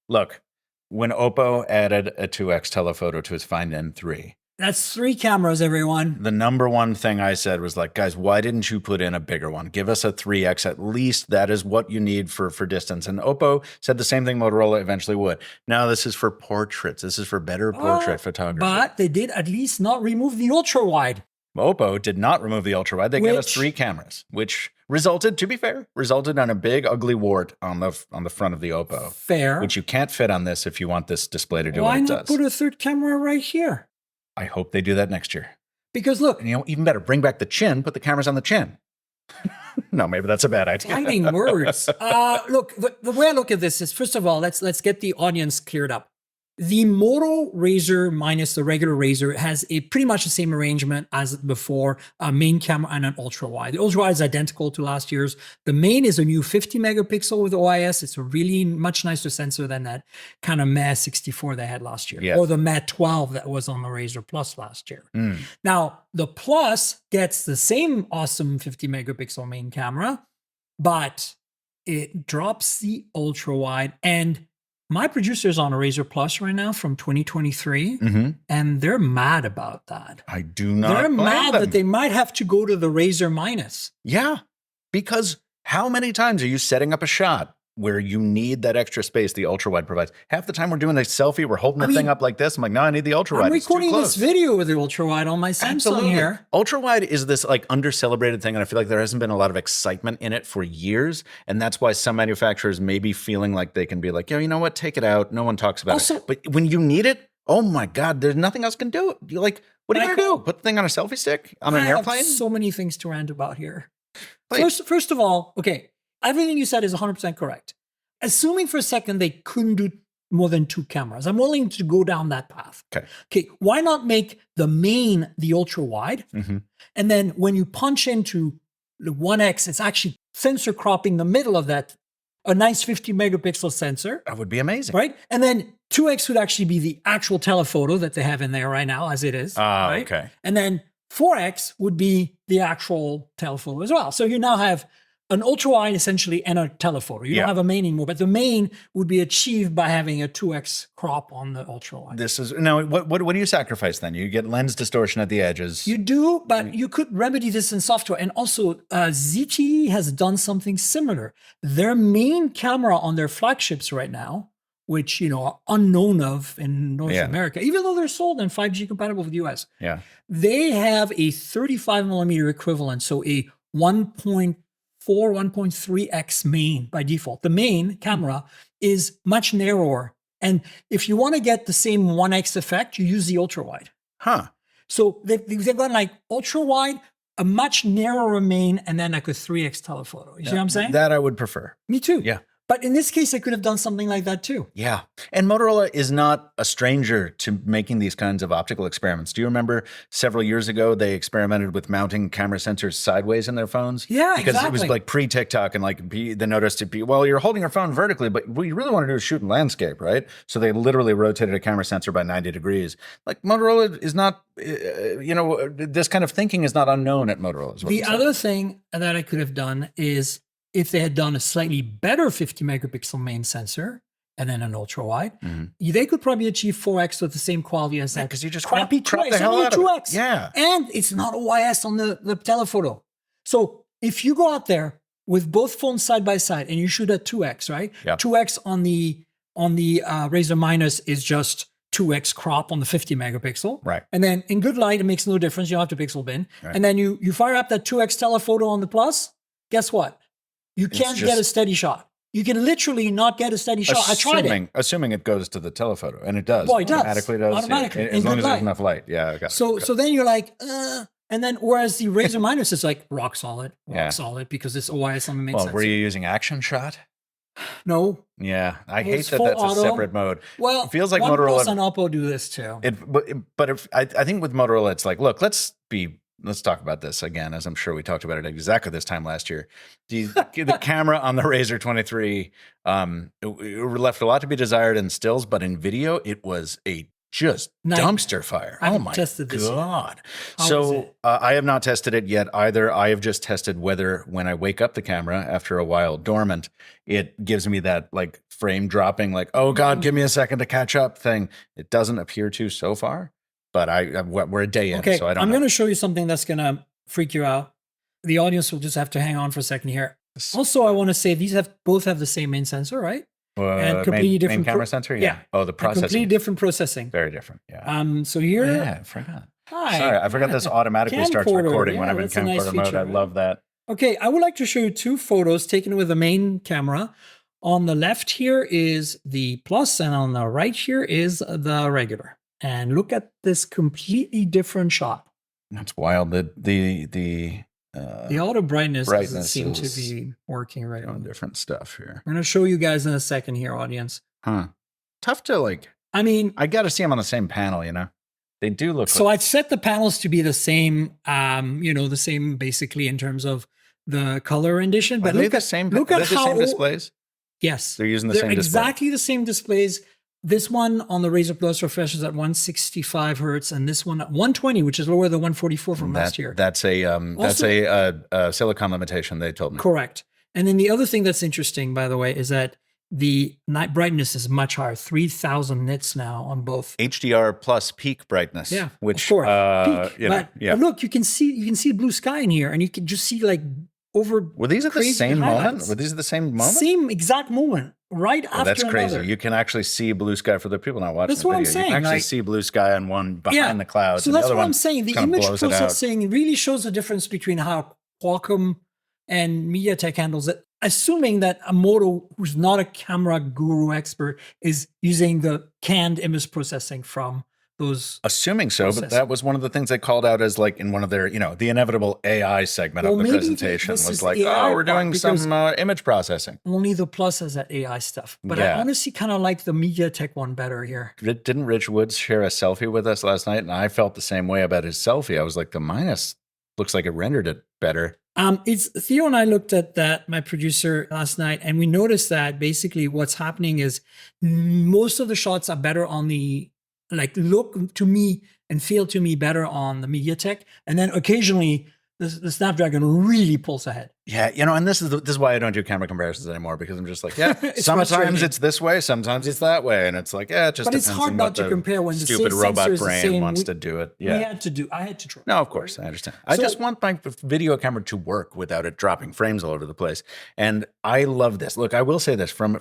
Look, when Oppo added a 2x telephoto to its Find N3, That's 3 cameras, everyone. The number one thing I said was like, guys, why didn't you put in a bigger one? Give us a 3X at least. That is what you need for distance. And Oppo said the same thing Motorola eventually would. Now this is for portraits. This is for better portrait photography. But they did at least not remove the ultra wide. Oppo did not remove the ultra wide. They gave us 3 cameras, which resulted, to be fair, on a big ugly wart on the front of the Oppo. Fair. Which you can't fit on this if you want this display to do Why what it not does. put a third camera right here? I hope they do that next year. Because look, And, even better, bring back the chin, put the cameras on the chin. No, maybe that's a bad idea. fighting words. Look, the way I look at this is, first of all, let's get the audience cleared up. The Moto Razr minus the regular Razr has pretty much the same arrangement as before, a main camera and an ultra wide. The ultra wide is identical to last year's. The main is a new 50 megapixel with OIS. It's a really much nicer sensor than that kind of meh 64 they had last year, or the meh 12 that was on the Razr Plus last year. Now, the Plus gets the same awesome 50 megapixel main camera, but it drops the ultra wide. And my producer's on a Razr Plus right now from 2023, and they're mad about that. I do not. They're blame mad them. that they might have to go to the Razr minus. Yeah, because how many times are you setting up a shot where you need that extra space the ultra wide provides? Half the time we're doing a selfie, we're holding the thing up like this. I'm like, no, I need the ultra wide. I'm recording this video with the ultra wide on my Samsung here. Ultra wide is this like under celebrated thing, and I feel like there hasn't been a lot of excitement in it for years, and that's why some manufacturers may be feeling like they can be like, yo, you know what, take it out. No one talks about it. But when you need it, oh my God, there's nothing else can do it. You're like, what are you gonna do? Put the thing on a selfie stick on an airplane? I have so many things to rant about here. First of all, okay, everything you said is 100% correct. Assuming for a second they couldn't do more than 2 cameras, I'm willing to go down that path. Okay, why not make the main the ultra wide? And then when you punch into the 1X, it's actually sensor cropping the middle of that, a nice 50 megapixel sensor. That would be amazing. Right? And then 2X would actually be the actual telephoto that they have in there right now as it is. Right? Okay. And then 4X would be the actual telephoto as well. So you now have an ultra wide essentially and a telephoto. You don't have a main anymore, but the main would be achieved by having a 2X crop on the ultra wide. This is now what do you sacrifice then? You get lens distortion at the edges. You do, but you could remedy this in software. And also ZTE has done something similar. Their main camera on their flagships right now, which are unknown of in North America, even though they're sold and 5G compatible with the US. They have a 35 millimeter equivalent, so a 1.3x main by default. The main camera is much narrower. And if you want to get the same 1x effect, you use the ultra wide. So they've got like ultra wide, a much narrower main, and then like a 3x telephoto. You see what I'm saying? That I would prefer. Me too. Yeah. But in this case, I could have done something like that too. Yeah. And Motorola is not a stranger to making these kinds of optical experiments. Do you remember several years ago, they experimented with mounting camera sensors sideways in their phones? Yeah, because it was like pre-TikTok and like they noticed it be, well, you're holding your phone vertically, but what you really want to do is shoot in landscape, right? So they literally rotated a camera sensor by 90 degrees. Like Motorola is not, this kind of thinking is not unknown at Motorola. The other thing that I could have done is if they had done a slightly better 50 megapixel main sensor and then an ultra wide, they could probably achieve 4x with the same quality as that. Because you just crappy crop the hell out of 2x. it. Yeah. And it's not OIS on the telephoto. So if you go out there with both phones side by side and you shoot at 2x, right? Yep. 2x on the Razr Minus is just 2x crop on the 50 megapixel. Right. And then in good light, it makes no difference. You don't have to pixel bin. Right. And then you fire up that 2x telephoto on the Plus. Guess what? You can't get a steady shot. You can literally not get a steady shot. I tried it. Assuming it goes to the telephoto, and it does. Well, it does. Automatically does. Automatically. Yeah. As long as there's enough light. Yeah. I got so then you're like, and then whereas the Razr Minus is like rock solid because it's OIS on the main sensor. Were you using action shot? No. Yeah, I hate that that's auto. a separate mode. Well, it feels like OnePlus Motorola and Oppo do this too. I think with Motorola, it's like, look, let's talk about this again, as I'm sure we talked about it exactly this time last year. The camera on the Razr 23 it left a lot to be desired in stills, but in video, it was a just dumpster fire. Oh my God. So I have not tested it yet either. I have just tested whether when I wake up the camera after a while dormant, it gives me that like frame dropping, like, oh God, give me a second to catch up thing. It doesn't appear to so far. but we're a day in, Okay, so I don't I'm know. going to show you something that's going to freak you out. The audience will just have to hang on for a second here. Also, I want to say these both have the same main sensor, right? And completely different main camera sensor. Yeah. Oh, the processing. Completely different processing. Very different. Yeah. So here. Oh, yeah, I forgot. Hi. Sorry, I forgot this automatically starts Camcorder. recording when I'm in that's a nice camcorder mode. feature, I right? love that. Okay, I would like to show you two photos taken with the main camera. On the left here is the plus, and on the right here is the regular. And look at this completely different shot. That's wild. The auto brightness doesn't brightness seem to is be working right doing on. different stuff here. I'm going to show you guys in a second here, audience. Huh. Tough to like. I mean, I got to see them on the same panel, you know? They do look so I've set the panels to be the same, the same basically in terms of the color rendition. But look at the same displays. Yes. They're using the They're same display. exactly the same displays. This one on the Razr Plus refreshes at 165 hertz, and this one at 120, which is lower than 144 from last year. That's a silicon limitation, they told me. Correct. And then the other thing that's interesting, by the way, is that the night brightness is much higher, 3,000 nits now on both. HDR plus peak brightness. Yeah, which of course. Peak. But yeah. Look, you can see blue sky in here, and you can just see like over. Were these at the same moment? Were these at the same moment? Same exact moment, right after that's crazy. another. You can actually see blue sky for the people not watching That's the what video. I'm saying. You can actually see blue sky on one behind the clouds. So and that's the other what one I'm saying. The kind of image blows it out. processing really shows the difference between how Qualcomm and MediaTek handles it. Assuming that a Moto, who's not a camera guru expert, is using the canned image processing from those. Assuming so, but that was one of the things they called out as like in one of their, the inevitable AI segment of the presentation was like, we're doing some image processing. Only the Plus has that AI stuff. But I honestly kind of like the MediaTek one better here. Didn't Rich Woods share a selfie with us last night? And I felt the same way about his selfie. I was like, the minus looks like it rendered it better. It's Theo and I looked at that, my producer, last night, and we noticed that basically what's happening is most of the shots are better on the, look to me and feel to me better on the MediaTek. And then occasionally the Snapdragon really pulls ahead. Yeah, and this is why I don't do camera comparisons anymore, because I'm just like, sometimes it's this way, sometimes it's that way, and it's like, it just. But it's hard not to compare when the stupid robot brain wants to do it. Yeah, I had to try. No, of course, I understand. I just want my video camera to work without it dropping frames all over the place, and I love this. Look, I will say this from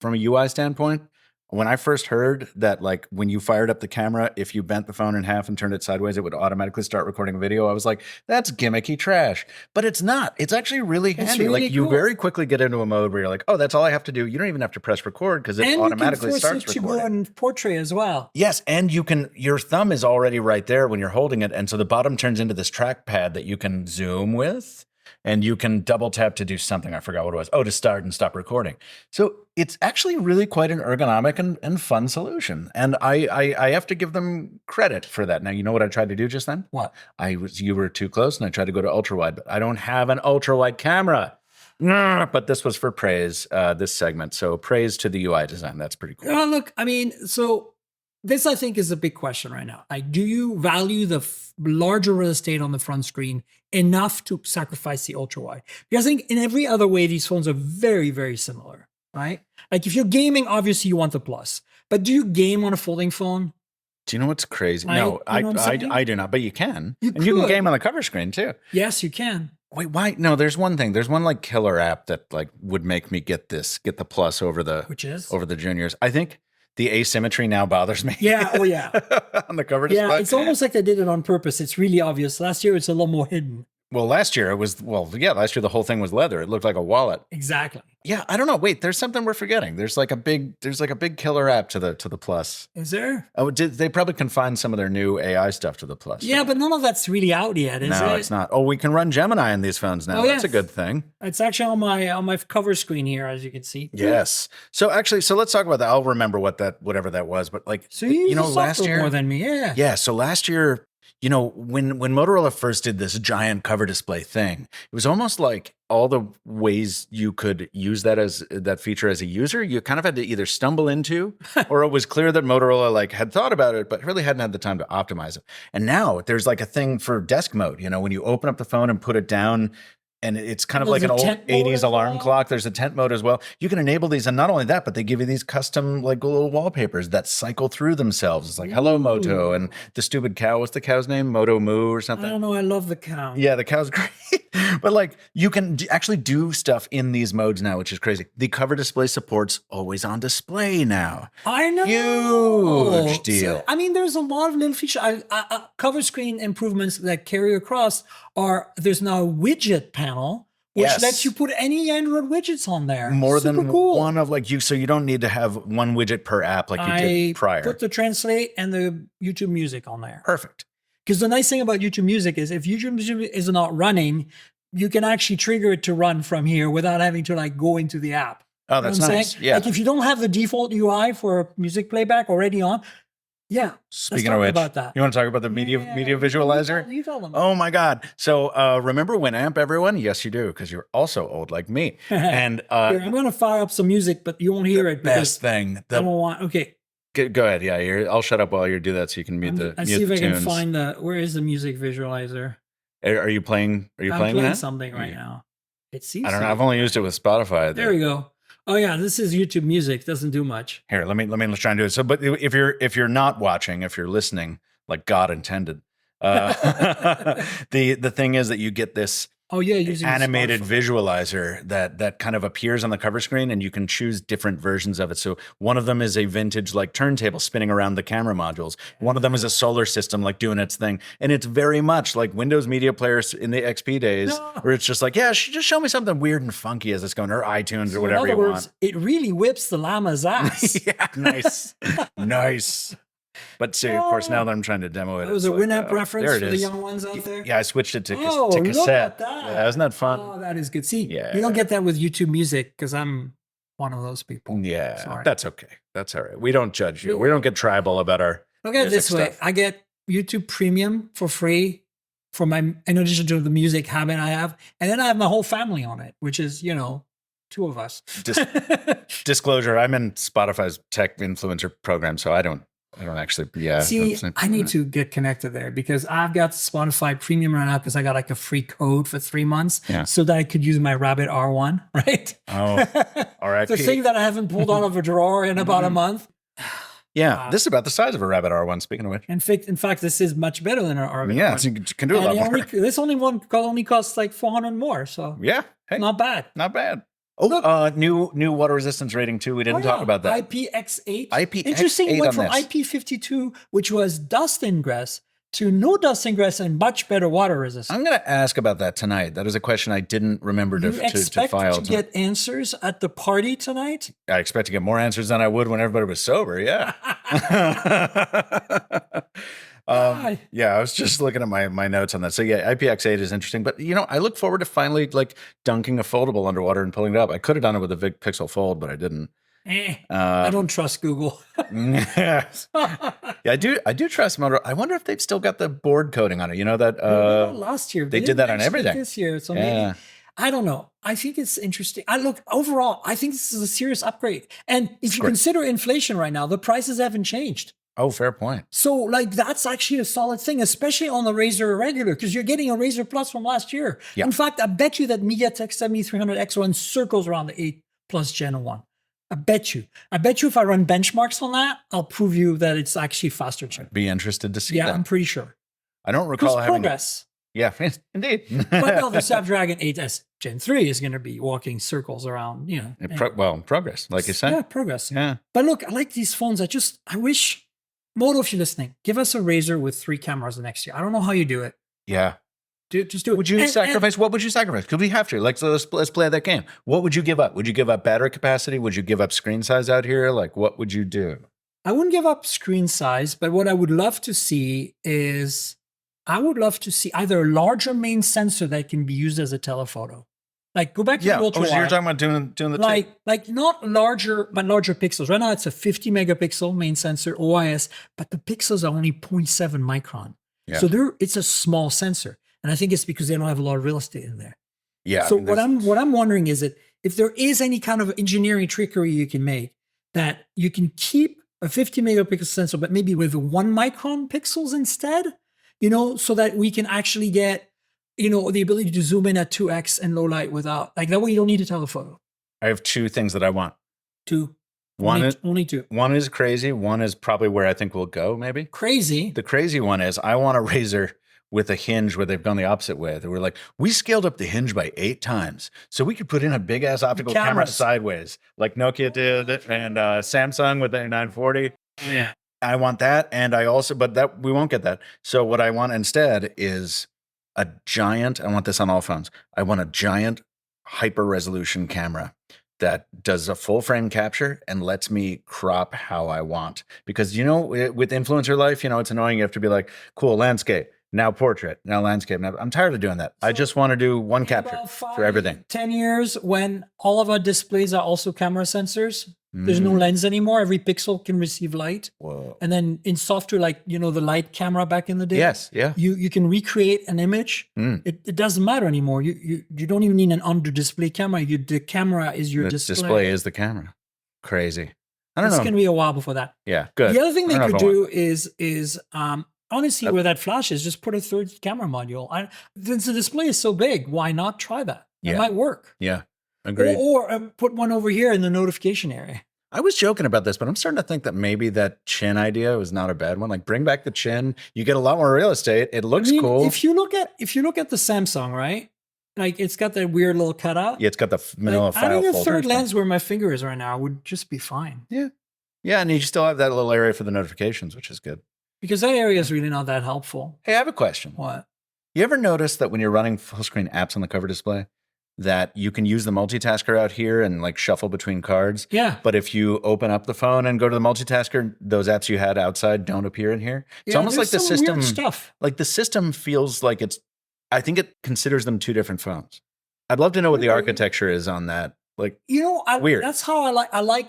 a UI standpoint. When I first heard that, like, when you fired up the camera, if you bent the phone in half and turned it sideways, it would automatically start recording a video, I was like, that's gimmicky trash. But it's not. It's actually really handy. Really you very quickly get into a mode where you're like, oh, that's all I have to do. You don't even have to press record because it automatically starts recording. And you can force it to go in portrait as well. Yes, and your thumb is already right there when you're holding it. And so the bottom turns into this trackpad that you can zoom with. And you can double tap to do something. I forgot what it was. Oh, to start and stop recording. So it's actually really quite an ergonomic and fun solution. And I have to give them credit for that. Now, you know what I tried to do just then? What? You were too close and I tried to go to ultra wide, but I don't have an ultra wide camera. But this was for praise, this segment. So praise to the UI design. That's pretty cool. Look, I mean, so this, I think, is a big question right now. Do you value the larger real estate on the front screen enough to sacrifice the ultra wide? Because I think in every other way, these phones are very, very similar, right? Like if you're gaming, obviously you want the plus. But do you game on a folding phone? Do you know what's crazy? No, I do not, but you can. You can game on the cover screen too. Yes, you can. Wait, why? No, there's one thing. There's one like killer app that like would make me get the plus over the juniors. I think the asymmetry now bothers me. Yeah. Oh, yeah. On the cover display. Yeah, it's almost like they did it on purpose. It's really obvious. Last year, it's a little more hidden. Well, last year last year the whole thing was leather. It looked like a wallet. Exactly. Yeah, I don't know. Wait, there's something we're forgetting. There's like a big killer app to the Plus. Is there? Oh, they probably confined some of their new AI stuff to the Plus. Yeah, right? But none of that's really out yet, is it? No, it's not. Oh, we can run Gemini in these phones now. That's a good thing. It's actually on my cover screen here, as you can see. Yes. So let's talk about that. I'll remember whatever that was. But like, so you last year more than me, yeah. Yeah. So last year, when Motorola first did this giant cover display thing, it was almost like all the ways you could use that feature as a user, you kind of had to either stumble into, or it was clear that Motorola had thought about it, but really hadn't had the time to optimize it. And now there's like a thing for desk mode. When you open up the phone and put it down, And it's kind of There's like an a old tent mode 80s as alarm well. clock. There's a tent mode as well. You can enable these. And not only that, but they give you these custom like little wallpapers that cycle through themselves. It's like, hello, Moto. And the stupid cow. What's the cow's name? Moto Moo or I something? don't know. I love the cow. Yeah, the cow's great. But like you can actually do stuff in these modes now, which is crazy. The cover display supports always on display now. I know. Huge deal. So, I mean, there's a lot of little features. Cover screen improvements that carry across are there's now a widget panel, which Yes. lets you put any Android widgets on there. More Super than cool. one of like you, so you don't need to have one widget per app like you did prior. Put the translate and the YouTube Music on there. Perfect. Because the nice thing about YouTube Music is if YouTube Music is not running, you can actually trigger it to run from here without having to like go into the app. Oh, You know that's what I'm nice. saying? Yeah. Like if you don't have the default UI for music playback already on, yeah. Speaking talk of which, about that. you want to talk about the media visualizer? You tell them. Oh my God. So remember Winamp, everyone? Yes, you do, because you're also old like me. And Here, I'm going to fire up some music, but you won't hear it best because thing. I don't want. Okay, Go ahead. Yeah, I'll shut up while you do that so you can mute I mute see if the I can tunes. find the. Where is the music visualizer? Are you playing? Are you I'm playing playing that? something right now. It seems. I don't know. so. I've only used it with Spotify. There we go. Oh yeah, this is YouTube Music. Doesn't do much. Here, let me try and do it. So, but if you're not watching, if you're listening, like God intended, the thing is that you get this Oh yeah, using the animated smartphone. visualizer that kind of appears on the cover screen, and you can choose different versions of it. So one of them is a vintage like turntable spinning around the camera modules. One of them is a solar system like doing its thing, and it's very much like Windows Media Player in the XP days, where it's just like, yeah, just show me something weird and funky as it's going, or iTunes or whatever In other you words, it really whips the llama's ass. want. Yeah, nice, nice. But see, of course, now that I'm trying to demo it, That was it's a like, Winamp reference there for it the is. young ones out there. Yeah, I switched it to Look cassette. at that. Yeah, isn't that fun? Oh, that is good. See, Yeah. you don't get that with YouTube Music because I'm one of those people. Yeah, Sorry. that's okay. That's all right. We don't judge you. We don't get tribal about our. Look at it this music way. stuff. I get YouTube Premium for free for my, in addition to the music habit I have. And then I have my whole family on it, which is, two of us. Disclosure: I'm in Spotify's tech influencer program, so I don't actually. Yeah. See, that's- I need to get connected there because I've got Spotify Premium right now because I got like a free code for 3 months Yeah. so that I could use my Rabbit R1, right? Oh, RIP. The thing that I haven't pulled out of a drawer in about a month. Yeah, this is about the size of a Rabbit R1. Speaking of which, In fact, this is much better than our Rabbit yeah, R1. so you can do a lot more. This only one only costs like 400 more, so Yeah, hey, not bad. not bad. Oh, new water resistance rating too. We didn't talk about that. IPX8. IPX8 Interesting. It went on from this. IP52, which was dust ingress, to no dust ingress and much better water resistance. I'm going to ask about that tonight. That is a question I didn't remember You to expect file. to get answers at the party tonight? I expect to get more answers than I would when everybody was sober. Yeah. Yeah, I was just looking at my notes on that. So yeah, IPX8 is interesting, but I look forward to finally like dunking a foldable underwater and pulling it up. I could have done it with a big Pixel Fold, but I didn't. I don't trust Google. Yes. Yeah, I do trust Moto. I wonder if they've still got the board coating on it. You know that Last year they did didn't that on mention it everything. this year. So Yeah. maybe I don't know. I think it's interesting. Overall, I think this is a serious upgrade. And if you great. consider inflation right now, the prices haven't changed. Oh, fair point. So like that's actually a solid thing, especially on the Razr Regular, because you're getting a Razr Plus from last year. Yeah. In fact, I bet you that MediaTek 7300X runs circles around the 8 Plus Gen 1. I bet you if I run benchmarks on that, I'll prove you that it's actually faster. Be interested to see Yeah, that. I'm pretty sure. I don't recall Because having. progress. Yeah, indeed. But no, the Snapdragon 8S Gen 3 is going to be walking circles around, Progress, like you said. Yeah, progress. Yeah. But look, I like these phones. I wish, Moto, if you're listening, give us a Razr with 3 cameras the next year. I don't know how you do it. Yeah. Just do it. Would you sacrifice? What would you sacrifice? Because we have to. Like, so let's play that game. What would you give up? Would you give up battery capacity? Would you give up screen size out here? Like, what would you do? I wouldn't give up screen size, but what I would love to see is either a larger main sensor that can be used as a telephoto. Like go back to the ultra so you're talking about doing the like not larger, but larger pixels. Right now it's a 50 megapixel main sensor OIS, but the pixels are only 0.7 micron. Yeah. So it's a small sensor. And I think it's because they don't have a lot of real estate in there. Yeah. So what I'm wondering is that if there is any kind of engineering trickery you can make that you can keep a 50 megapixel sensor, but maybe with 1 micron pixels instead, so that we can actually get the ability to zoom in at 2x and low light without, like that way you don't need a telephoto. I have two things that I want. Two. Only two. One is crazy. One is probably where I think we'll go, maybe. Crazy. The crazy one is I want a Razr with a hinge where they've gone the opposite way. They were like, we scaled up the hinge by 8 times. So we could put in a big ass optical camera sideways, like Nokia did and Samsung with their 940. Yeah. I want that. And I also, but that we won't get that. So what I want instead is I want this on all phones. I want a giant hyper resolution camera that does a full frame capture and lets me crop how I want. Because, with influencer life, it's annoying. You have to be like, cool, landscape, now portrait, now landscape. Now, I'm tired of doing that. I just want to do one capture for everything. 10 years when all of our displays are also camera sensors, there's no lens anymore. Every pixel can receive light. Whoa. And then in software, like, the light camera back in the day. Yes, yeah. You can recreate an image. It doesn't matter anymore. You don't even need an under display camera. The camera is your display. Display is the camera. Crazy. I don't know. It's going to be a while before that. Yeah, good. The other thing they could do is honestly, where that flash is, just put a third camera module. Since the display is so big, why not try that? It might work. Yeah, agreed. Or put one over here in the notification area. I was joking about this, but I'm starting to think that maybe that chin idea was not a bad one. Like, bring back the chin. You get a lot more real estate. It looks cool. If you look at the Samsung, right? Like, it's got that weird little cutout. Yeah, it's got the manila file. Adding a third lens where my finger is right now would just be fine. Yeah. Yeah, and you still have that little area for the notifications, which is good. Because that area is really not that helpful. Hey, I have a question. What? You ever notice that when you're running full screen apps on the cover display, that you can use the multitasker out here and like shuffle between cards? Yeah. But if you open up the phone and go to the multitasker, those apps you had outside don't appear in here. It's almost like the system stuff. Like the system feels like I think it considers them two different phones. I'd love to know what the architecture is on that. Like, weird. That's how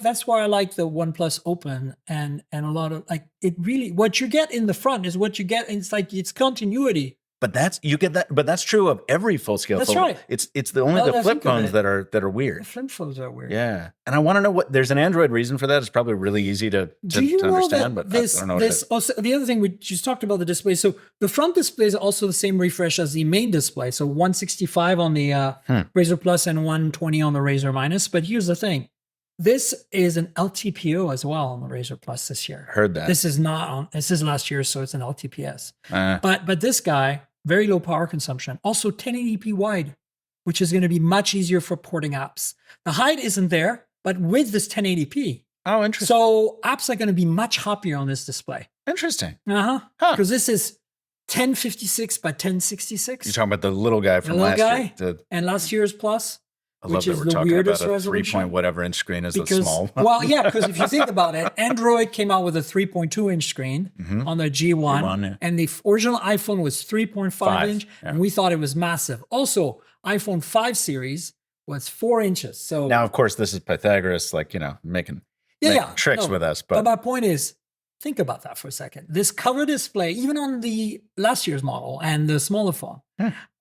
that's why I like the OnePlus Open and a lot of it really, what you get in the front is what you get. It's like, it's continuity. But that's true of every full scale phone. That's right. It's the flip phones that are weird. The flip phones are weird. Yeah. And I want to know there's an Android reason for that. It's probably really easy to understand, but I don't know what it is. Also, the other thing we just talked about the display. So the front display is also the same refresh as the main display. So 165 on the Razr Plus and 120 on the Razr Minus. But here's the thing. This is an LTPO as well on the Razr Plus this year. Heard that. This is last year, so it's an LTPS. But this guy, very low power consumption. Also 1080p wide, which is going to be much easier for porting apps. The height isn't there, but with this 1080p. Oh, interesting. So apps are going to be much hoppier on this display. Interesting. Because this is 1056 by 1066. You're talking about the little guy from last year. And last year's Plus. I love that we're talking about a 3 whatever inch screen is a small one. Well, yeah, because if you think about it, Android came out with a 3.2 inch screen on their G1, and the original iPhone was 3.5 inch, and we thought it was massive. Also, iPhone 5 series was 4 inches. So now, of course, this is Pythagoras, making tricks with us. But my point is, think about that for a second. This cover display, even on the last year's model and the smaller phone,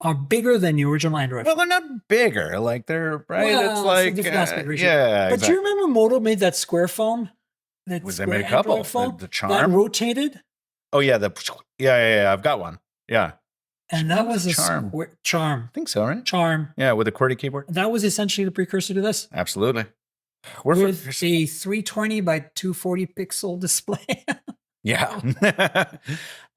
are bigger than the original Android. Well, they're not bigger. Like they're right. Well, it's like it's a different aspect ratio. yeah. But do you remember Moto made that square phone? That they made a couple. Phone the Charm that rotated. Oh yeah, yeah. I've got one. Yeah. And that was a Charm. I think so, right? Charm. Yeah, with a QWERTY keyboard. That was essentially the precursor to this. Absolutely. With a 320 by 240 pixel display. Yeah.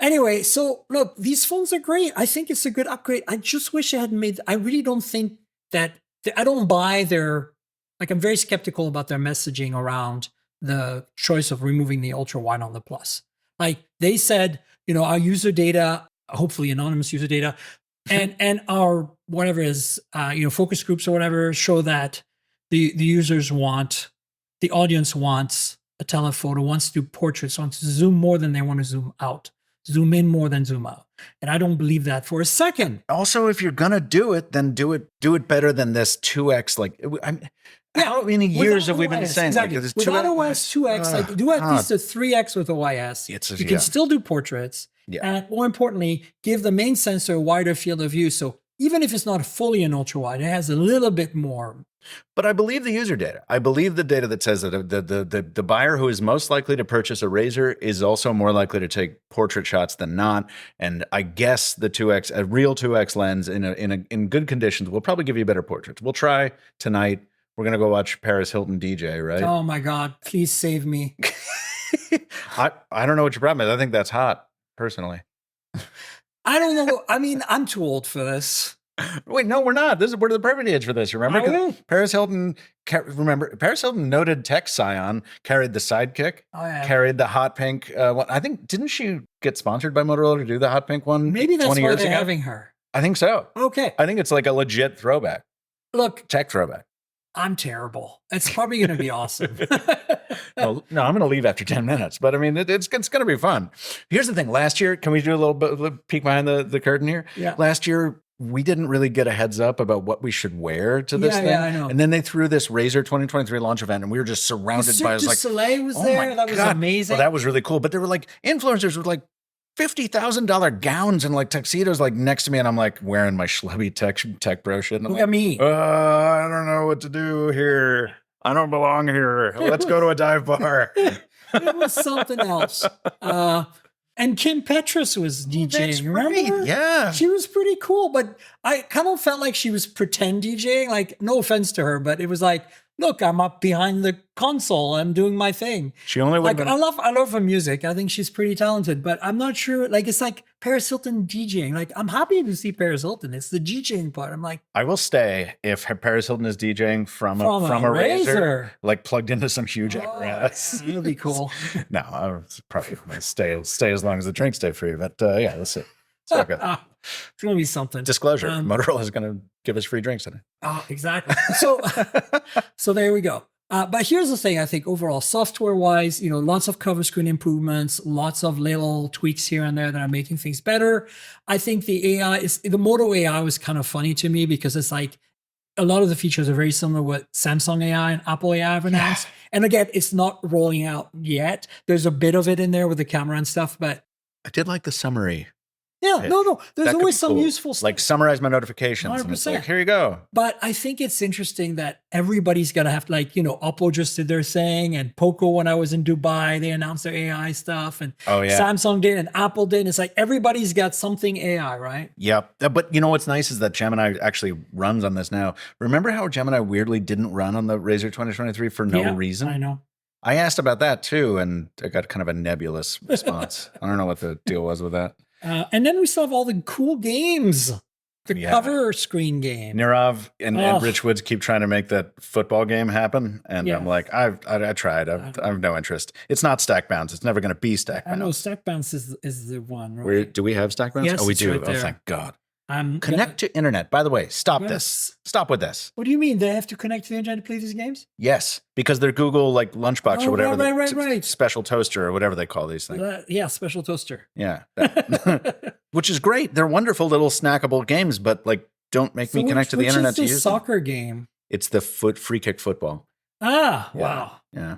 Anyway, so look, these phones are great. I think it's a good upgrade. I just wish they hadn't made. I really don't think that. I don't buy their. I'm very skeptical about their messaging around the choice of removing the ultra wide on the Plus. They said, our user data, hopefully anonymous user data, and our whatever is, focus groups or whatever show that the users want, the audience wants a telephoto, wants to do portraits, wants to zoom more than they want to zoom out, zoom in more than zoom out. And I don't believe that for a second. Also, if you're going to do it, then do it better than this 2X. How many years have we been saying? Exactly. Without OS 2X, do at least a 3X with OIS. You can still do portraits. Yeah. And more importantly, give the main sensor a wider field of view. So even if it's not fully an ultra wide, it has a little bit more But I believe the user data. I believe the data that says that the buyer who is most likely to purchase a Razr is also more likely to take portrait shots than not. And I guess the 2x, a real 2x lens in good conditions will probably give you better portraits. We'll try tonight. We're gonna go watch Paris Hilton DJ, right? Oh my God, please save me. I don't know what your problem is. I think that's hot, personally. I don't know. I mean, I'm too old for this. Wait, no, we're not. We're the perfect age for this. Remember, Oh, yeah. Paris Hilton. Paris Hilton, noted tech scion, carried the Sidekick, Oh, yeah. carried the hot pink one. I think didn't she get sponsored by Motorola to do the hot pink one? Maybe that's 20 why years they're ago? having her. I think so. Okay. I think it's like a legit throwback, Look, tech throwback. I'm terrible. It's probably going to be awesome. No, I'm going to leave after 10 minutes, but I mean, it's going to be fun. Here's the thing. Last year, can we do a little bit peek behind the curtain here? Yeah. Last year, we didn't really get a heads up about what we should wear to this thing. Yeah, I know. And then they threw this Razr 2023 launch event, and we were just surrounded Cirque by, du like, Soleil was oh there. my That was God. amazing. Well, that was really cool. But there were like influencers with like $50,000 gowns and like tuxedos like next to me, and I'm like wearing my schlubby tech bro shit. And I'm Look at me. I don't know what to do here. I don't belong here. Let's go to a dive bar. It was something else. And Kim Petras was DJing. That's Remember? right. Yeah. She was pretty cool, but I kind of felt like she was pretend DJing. Like, no offense to her, but it was like, look, I'm up behind the console. I'm doing my thing. She only would Like, I love her music. I think she's pretty talented, but I'm not sure. Like, it's like Paris Hilton DJing. Like, I'm happy to see Paris Hilton. It's the DJing part. I'm like, I will stay if Paris Hilton is DJing from a Razr. Razr, like plugged into some huge apparatus. It'll be cool. No, I'll probably stay as long as the drinks stay free. But yeah, let's see. It's all good. It's gonna be something. Disclosure: Motorola is going to give us free drinks today. Oh, exactly. So there we go. But here's the thing. I think overall, software-wise, lots of cover screen improvements, lots of little tweaks here and there that are making things better. I think the Moto AI was kind of funny to me because it's like a lot of the features are very similar to what Samsung AI and Apple AI have announced. And again, it's not rolling out yet. There's a bit of it in there with the camera and stuff, but I did like the summary. yeah, no. There's That could always be some cool. useful stuff. Like summarize my notifications. And it's like, 100%. here you go. But I think it's interesting that everybody's going to have to, Oppo just did their thing, and Poco, when I was in Dubai, they announced their AI stuff, and Oh, yeah. Samsung did, and Apple did. And it's like everybody's got something AI, right? Yep. But you know what's nice is that Gemini actually runs on this now. Remember how Gemini weirdly didn't run on the Razr 2023 for no reason? I know. I asked about that too, and I got kind of a nebulous response. I don't know what the deal was with that. And then we still have all the cool games. The cover screen game. Nirav and Rich Woods keep trying to make that football game happen, and Yeah. I'm like, I tried. I have no interest. It's not Stack Bounce. It's never going to be Stack I Bounce. know Stack Bounce is the one, right? Do we have Stack Bounce? Yes, we it's do. right Oh, there. thank God. I'm Connect to internet. By the way, stop Yes. this. Stop with this. What do you mean? They have to connect to the internet to play these games? Yes, because they're Google like Lunchbox Oh, or whatever. right. Special toaster or whatever they call these things. Yeah, special toaster. Yeah. Which is great. They're wonderful little snackable games, but like don't make me connect to the internet to Which is use the them. soccer game? It's the free kick football. Ah, Yeah. wow. Yeah.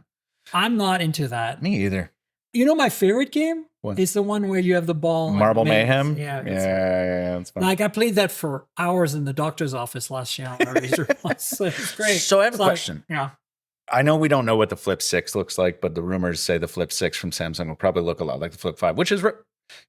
I'm not into that. Me either. You know my favorite game? What? Is the one where you have the ball. and Marble maze. Mayhem? Yeah. Yeah, it's fun. Like I played that for hours in the doctor's office last year on a Razr Plus. It's great. So I have a It's like- question. Yeah. I know we don't know what the Flip 6 looks like, but the rumors say the Flip 6 from Samsung will probably look a lot like the Flip 5, which is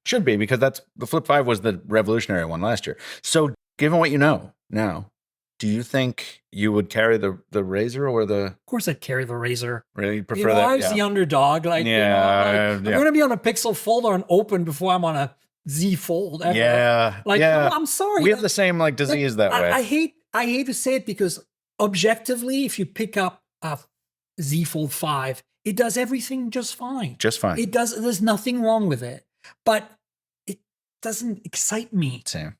should be because the Flip 5 was the revolutionary one last year. So given what you know now, do you think you would carry the Razr or the Of course I'd carry the Razr. really prefer You know, that? I was the underdog. Like, I'm going to be on a Pixel Fold or an Open before I'm on a Z Fold. Ever. Yeah. Like, yeah. I'm sorry. We have the same like disease that way. I hate to say it because objectively, if you pick up a Z Fold 5, it does everything just fine. Just fine. It does. There's nothing wrong with it, but it doesn't excite me. Same.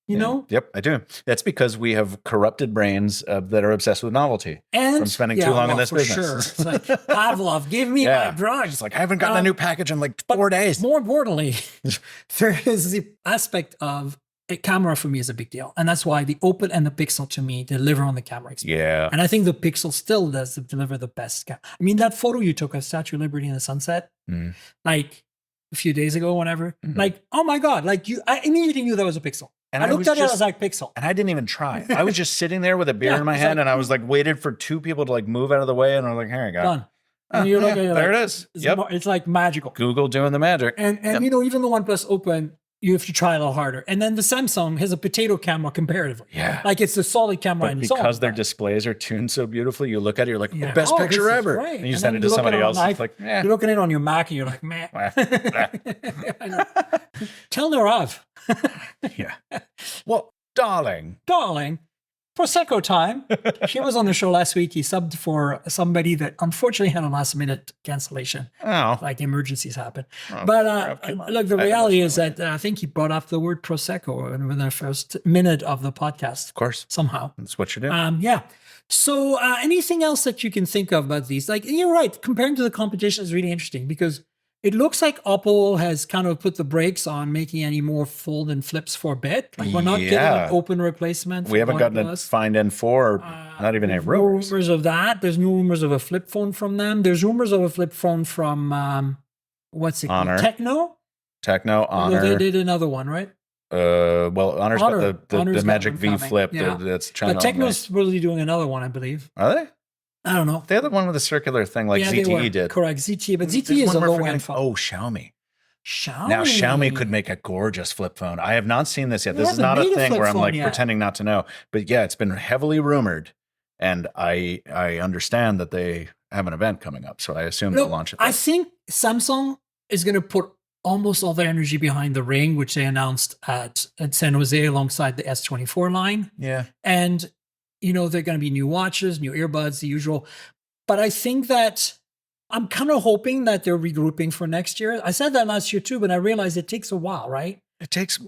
You know? Yep, I do. That's because we have corrupted brains that are obsessed with novelty And from spending too long in this for business. Sure. It's like Pavlov, give me my drugs. It's like I haven't gotten a new package in like 4 days. More importantly, there is the aspect of a camera for me is a big deal. And that's why the Open and the Pixel to me deliver on the camera experience. Yeah. And I think the Pixel still does deliver the best. I mean, that photo you took of Statue of Liberty in the sunset, like a few days ago, whenever, like, oh my God, like I immediately knew that was a Pixel. And I looked at it as like Pixel. And I didn't even try. I was just sitting there with a beer in my hand, and I was like, waited for two people to like move out of the way, and I was like, here you go. Done. And you're looking at there like, it is. It's like magical. Google doing the magic. And even the OnePlus Open, you have to try a little harder. And then the Samsung has a potato camera comparatively. Yeah. Like it's a solid camera. But because their displays are tuned so beautifully, you look at it, you're like, best Oh, picture this is ever. great. And you And send then it to you look somebody at it else. on It's like, You're looking at it on your Mac and you're like, meh. Tell Narav. Yeah. Well, darling. Prosecco time. She was on the show last week. He subbed for somebody that unfortunately had a last minute cancellation. Oh. Like emergencies happen. Oh, But come on. look, the reality is that I think he brought up the word Prosecco in the first minute of the podcast. Of course. Somehow. That's what you do. Yeah. So anything else that you can think of about these? Like, you're right. Comparing to the competition is really interesting because it looks like Oppo has kind of put the brakes on making any more fold and flips for a bit. Like we're not getting an open replacement. We haven't gotten a Find N4 or not even a rumors. Rumors of that. There's no rumors of a flip phone from them. There's rumors of a flip phone from what's it Honor. called? Techno, Honor. They did another one, right? Well, Honor's Honor. got the Honor's got Magic one V coming. Flip. Yeah. That's China. But Techno's really doing another one, I believe. Are they? I don't know. They had the one with the circular thing like They were. ZTE did. Correct, ZTE. But There's ZTE is a one we're low forgetting. end phone. Oh, Xiaomi. Xiaomi. Now, Xiaomi could make a gorgeous flip phone. I have not seen this yet. They This is haven't not a made a thing flip where I'm phone like yet. pretending not to know. But yeah, it's been heavily rumored. And I understand that they have an event coming up. So I assume they'll launch it. I think Samsung is going to put almost all their energy behind the Ring, which they announced at San Jose alongside the S24 line. Yeah. And, they're going to be new watches, new earbuds, the usual. But I think that I'm kind of hoping that they're regrouping for next year. I said that last year too, but I realized it takes a while, right? It takes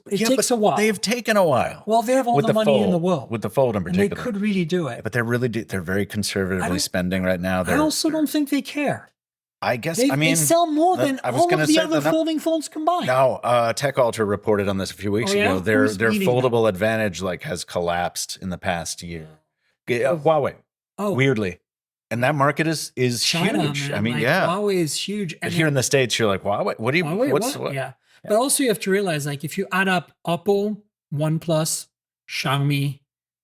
a while. They've taken a while. Well, they have all the money in the world. With the Fold in and they particular. could really do it. But they're very conservatively spending right now. I also don't think they care. I guess, They sell more than all of the other folding phones combined. No, Tech Alter reported on this a few weeks ago. Their foldable advantage has collapsed in the past year. Huawei. Oh, weirdly. And that market is China, huge. Man. I mean, Huawei is huge. And here in the States, you're like, Huawei? What do you, Huawei, what? Yeah. But also you have to realize, if you add up Oppo, OnePlus, Xiaomi,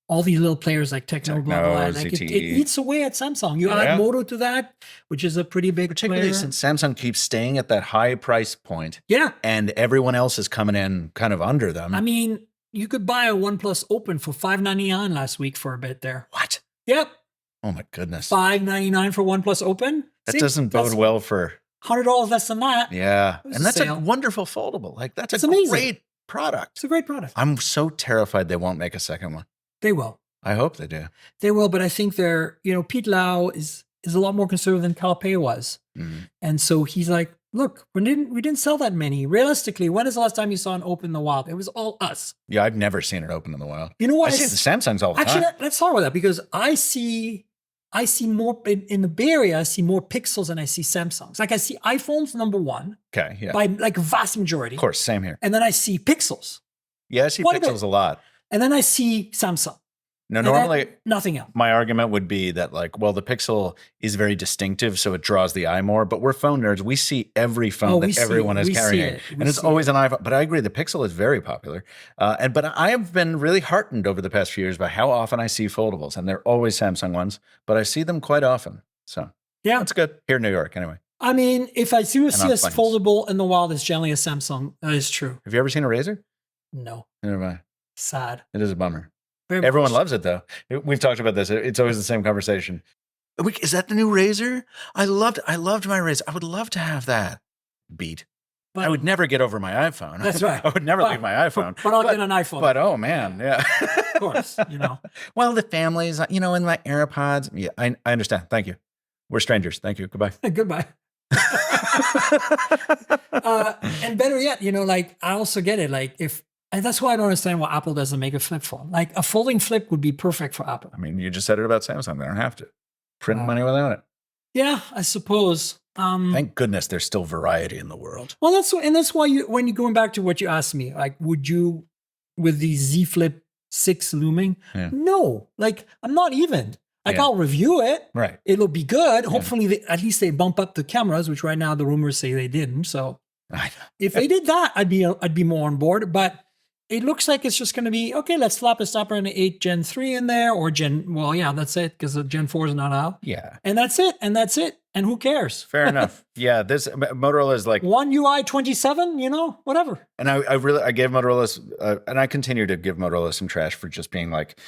all these little players like Techno, blah, blah, blah, it eats away at Samsung. You add Moto to that, which is a pretty big Particularly player. since Samsung keeps staying at that high price point. Yeah. And everyone else is coming in kind of under them. I mean, you could buy a OnePlus Open for $599 last week for a bit there. What? Yep. Oh my goodness. $599 for OnePlus Open? That doesn't bode well for $100 less than that. Yeah. And that's a wonderful foldable. That's a great product. It's a great product. I'm so terrified they won't make a second one. They will. I hope they do. They will, but I think Pete Lau is a lot more conservative than Calpe was. Mm. And so he's like, look, we didn't sell that many. Realistically, when is the last time you saw an Open in the wild? It was all us. Yeah, I've never seen it open in the wild. You know what? I see the Samsungs all the time. Actually, let's talk about that because I see more in the Bay Area. I see more Pixels than I see Samsungs. Like I see iPhones number one. Okay, yeah. By like a vast majority. Of course, same here. And then I see Pixels. Yeah, I see Pixels a lot. And then I see Samsung. No, normally nothing else. My argument would be that the Pixel is very distinctive, so it draws the eye more. But we're phone nerds; we see every phone that everyone is carrying, and it's always an iPhone. But I agree, the Pixel is very popular. But I have been really heartened over the past few years by how often I see foldables, and they're always Samsung ones, but I see them quite often. So yeah, that's good here in New York, anyway. I mean, if I see a foldable in the wild, it's generally a Samsung. That is true. Have you ever seen a Razr? No. Never mind. Sad. It is a bummer. Everyone loves it, though. We've talked about this. It's always the same conversation. Is that the new Razr? I loved my Razr. I would love to have that. But I would never get over my iPhone. That's right. I would never leave my iPhone. But I'll get an iPhone. But oh man, yeah. Of course, Well, the families, and my AirPods. Yeah, I understand. Thank you. We're strangers. Thank you. Goodbye. Goodbye. And better yet, I also get it. And that's why I don't understand why Apple doesn't make a flip phone. Like a folding flip would be perfect for Apple. I mean, you just said it about Samsung. They don't have to print money without it. Yeah, I suppose. Thank goodness there's still variety in the world. Well, that's why when you're going back to what you asked me, would you, with the Z Flip 6 looming? Yeah. No, I'm not even. I'll review it. Right. It'll be good. Hopefully, at least they bump up the cameras, which right now the rumors say they didn't. So if they did that, I'd be more on board. But it looks like it's just going to be, okay, let's slap a stopper in the 8 Gen 3 in there, or that's it, because the Gen 4 is not out. Yeah. And that's it. And who cares? Fair enough. Yeah, this Motorola is like One UI 27, whatever. And I gave Motorola, and I continue to give Motorola some trash for just being like,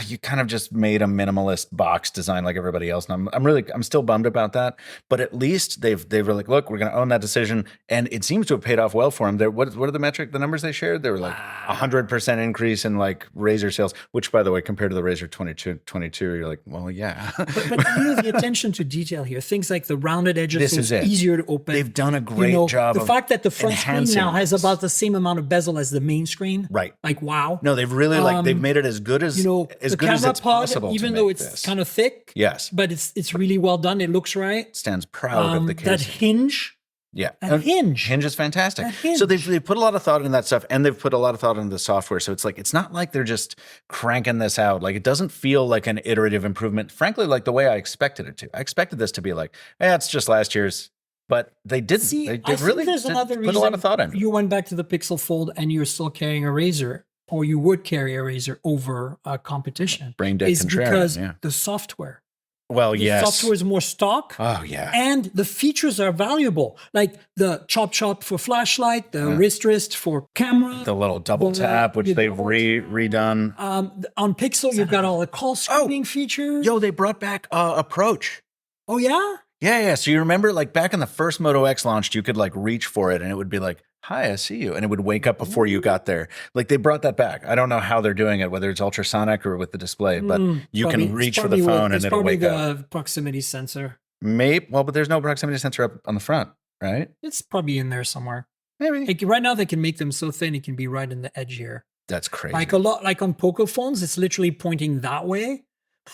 you kind of just made a minimalist box design like everybody else. And I'm still bummed about that. But at least they were like, look, we're going to own that decision, and it seems to have paid off well for them. What are the numbers they shared? They were like 100% increase in like Razr sales, which by the way, compared to the Razr 22, you're like, well, yeah. But the attention to detail here, things like the rounded edges, This so is it's it. easier to open. They've done a great job. The fact that the front screen enhancing now has this. about the same amount of bezel as the main screen. Right. Like, wow. No, they've really they've made it as good as the good as camera it's pod, possible. even to though make it's this. kind of thick. Yes. But it's really well done. It looks right. Stands proud of the case. That hinge. Yeah. That hinge. Hinge is fantastic. That hinge. So they've put a lot of thought into that stuff, and they've put a lot of thought into the software. So it's like, it's not like they're just cranking this out. Like, it doesn't feel like an iterative improvement, frankly, like the way I expected it to. I expected this to be like, it's just last year's. But they didn't. See, they I really think there's another put reason a lot of thought into it. you went back to the Pixel Fold and you're still carrying a Razr, or you would carry a Razr over a competition. Brain dead is contrarian, because yeah. the software. Well, The yes. software is more stock. Oh, yeah. And the features are valuable, like the chop for flashlight, the wrist for camera. The little double tap, which they've redone. On Pixel, you've got all the call screening features. Yo, they brought back Approach. Oh, yeah? Yeah. So you remember, like, back in the first Moto X launched, you could like reach for it and it would be like, hi, I see you. And it would wake up before you got there. Like, they brought that back. I don't know how they're doing it, whether it's ultrasonic or with the display, but you can reach for the phone and it'll wake up. It's probably the proximity sensor. Maybe. Well, but there's no proximity sensor up on the front, right? It's probably in there somewhere. Maybe. Like, right now, they can make them so thin, it can be right in the edge here. That's crazy. Like like on Poco phones, it's literally pointing that way.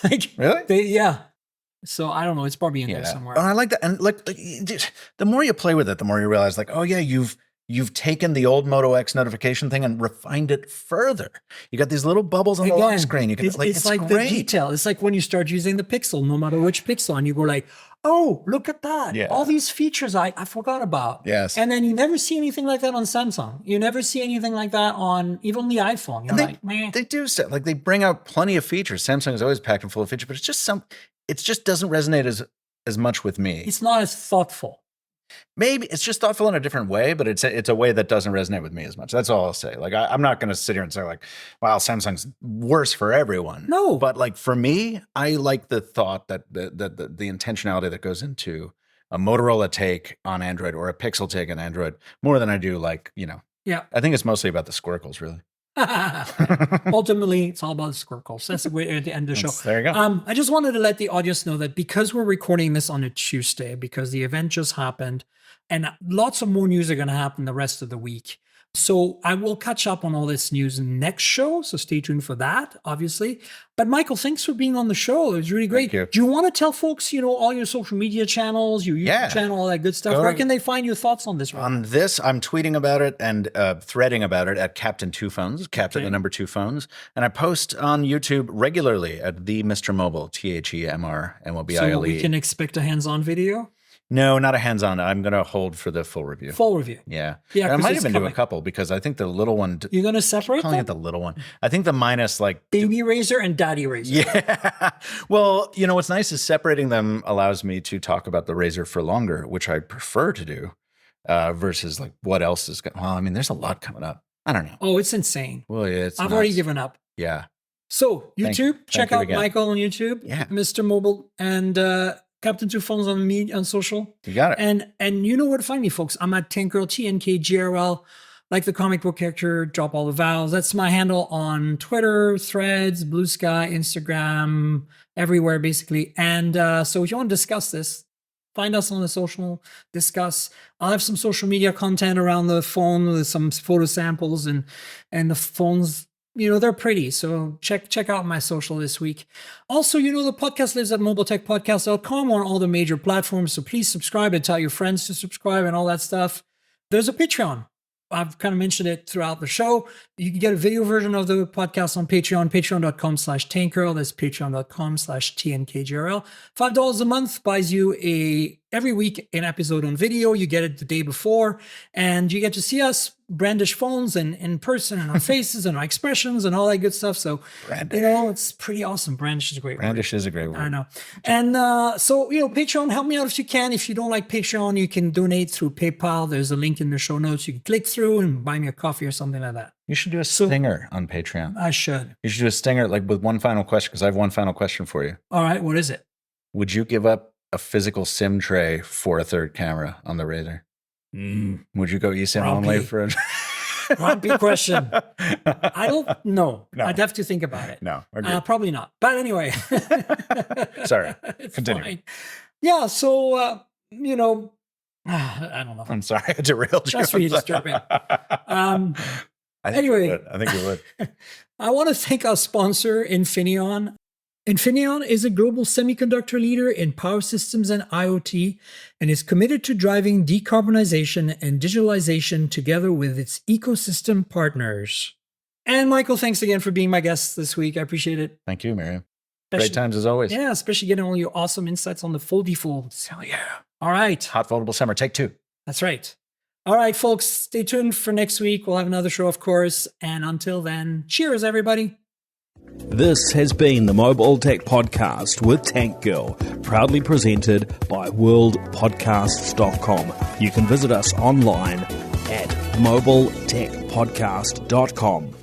Like, really? Yeah. So I don't know. It's probably in there somewhere. Oh, I like that. And like, the more you play with it, the more you realize, like, oh yeah, you've taken the old Moto X notification thing and refined it further. You got these little bubbles on the lock screen. You can it's like great. the detail. It's like when you start using the Pixel, no matter which Pixel, and you go like, oh, look at that. Yeah. All these features I forgot about. Yes. And then you never see anything like that on Samsung. You never see anything like that on even the iPhone. You're like, meh. They do so. Like, they bring out plenty of features. Samsung is always packed and full of features, but it just doesn't resonate as much with me. It's not as thoughtful. Maybe it's just thoughtful in a different way, but it's a way that doesn't resonate with me as much. That's all I'll say. Like, I'm not going to sit here and say like, wow, Samsung's worse for everyone. No. But like, for me, I like the thought that the intentionality that goes into a Motorola take on Android or a Pixel take on Android more than I do like, Yeah. I think it's mostly about the squircles, really. Ultimately, it's all about squircles. That's the way to end the show. There you go. I just wanted to let the audience know that because we're recording this on a Tuesday, because the event just happened, and lots of more news are going to happen the rest of the week. So I will catch up on all this news next show. So stay tuned for that, obviously. But Michael, thanks for being on the show. It was really great. Thank you. Do you want to tell folks, all your social media channels, your YouTube channel, all that good stuff? Where can they find your thoughts on this? On this, I'm tweeting about it and threading about it at Captain Two Phones, Captain the number 2 phones. And I post on YouTube regularly at the Mr. Mobile, TheMrMobile. So we can expect a hands-on video? No, not a hands-on. I'm going to hold for the full review. Full review. Yeah. Yeah, And I 'cause might it's even do a coming. couple because I think the little one. You're going to separate calling them? it the little one. I think the minus like. Baby Razr and Daddy Razr. Yeah. Well, what's nice is separating them allows me to talk about the Razr for longer, which I prefer to do versus like what else is going. Well, I mean, there's a lot coming up. I don't know. Oh, it's insane. Well, yeah, I've already given up. Yeah. So YouTube, check you out again. Michael on YouTube, Yeah. Mr. Mobile, and Captain Two Phones on social. You got it. And you know where to find me, folks. I'm at Tankgirl, TNKGRL, like the comic book character, drop all the vowels. That's my handle on Twitter, Threads, Blue Sky, Instagram, everywhere basically. And so if you want to discuss this, find us on the social, discuss. I'll have some social media content around the phone with some photo samples and the phones. They're pretty. So check out my social this week. Also, the podcast lives at mobiletechpodcast.com on all the major platforms. So please subscribe and tell your friends to subscribe and all that stuff. There's a Patreon. I've kind of mentioned it throughout the show. You can get a video version of the podcast on Patreon, patreon.com/tankgirl. That's patreon.com/TNKGRL. $5 a month buys you every week an episode on video. You get it the day before and you get to see us brandish phones and in person and our faces and our expressions and all that good stuff. So, it's pretty awesome. Brandish is a great word. Brandish is a great word. I know. And so, Patreon, help me out if you can. If you don't like Patreon, you can donate through PayPal. There's a link in the show notes. You can click through and buy me a coffee or something like that. You should do a stinger on Patreon. I should. You should do a stinger with one final question, because I have one final question for you. All right. What is it? Would you give up a physical SIM tray for a third camera on the Razr? Would you go eSIM only for a... Grumpy question. I don't know. No. I'd have to think about it. No, probably not. But anyway. Sorry. Continue. Fine. Yeah, so, I don't know. I'm sorry, I derailed you. That's really disturbing. I think you would. I want to thank our sponsor, Infineon. Infineon is a global semiconductor leader in power systems and IoT, and is committed to driving decarbonization and digitalization together with its ecosystem partners. And Michael, thanks again for being my guest this week. I appreciate it. Thank you, Miriam. Great times as always. Yeah, especially getting all your awesome insights on the foldy folds. Hell yeah. All right. Hot foldable summer, take 2. That's right. All right, folks, stay tuned for next week. We'll have another show, of course. And until then, cheers, everybody. This has been the Mobile Tech Podcast with Tank Girl, proudly presented by worldpodcasts.com. You can visit us online at mobiletechpodcast.com.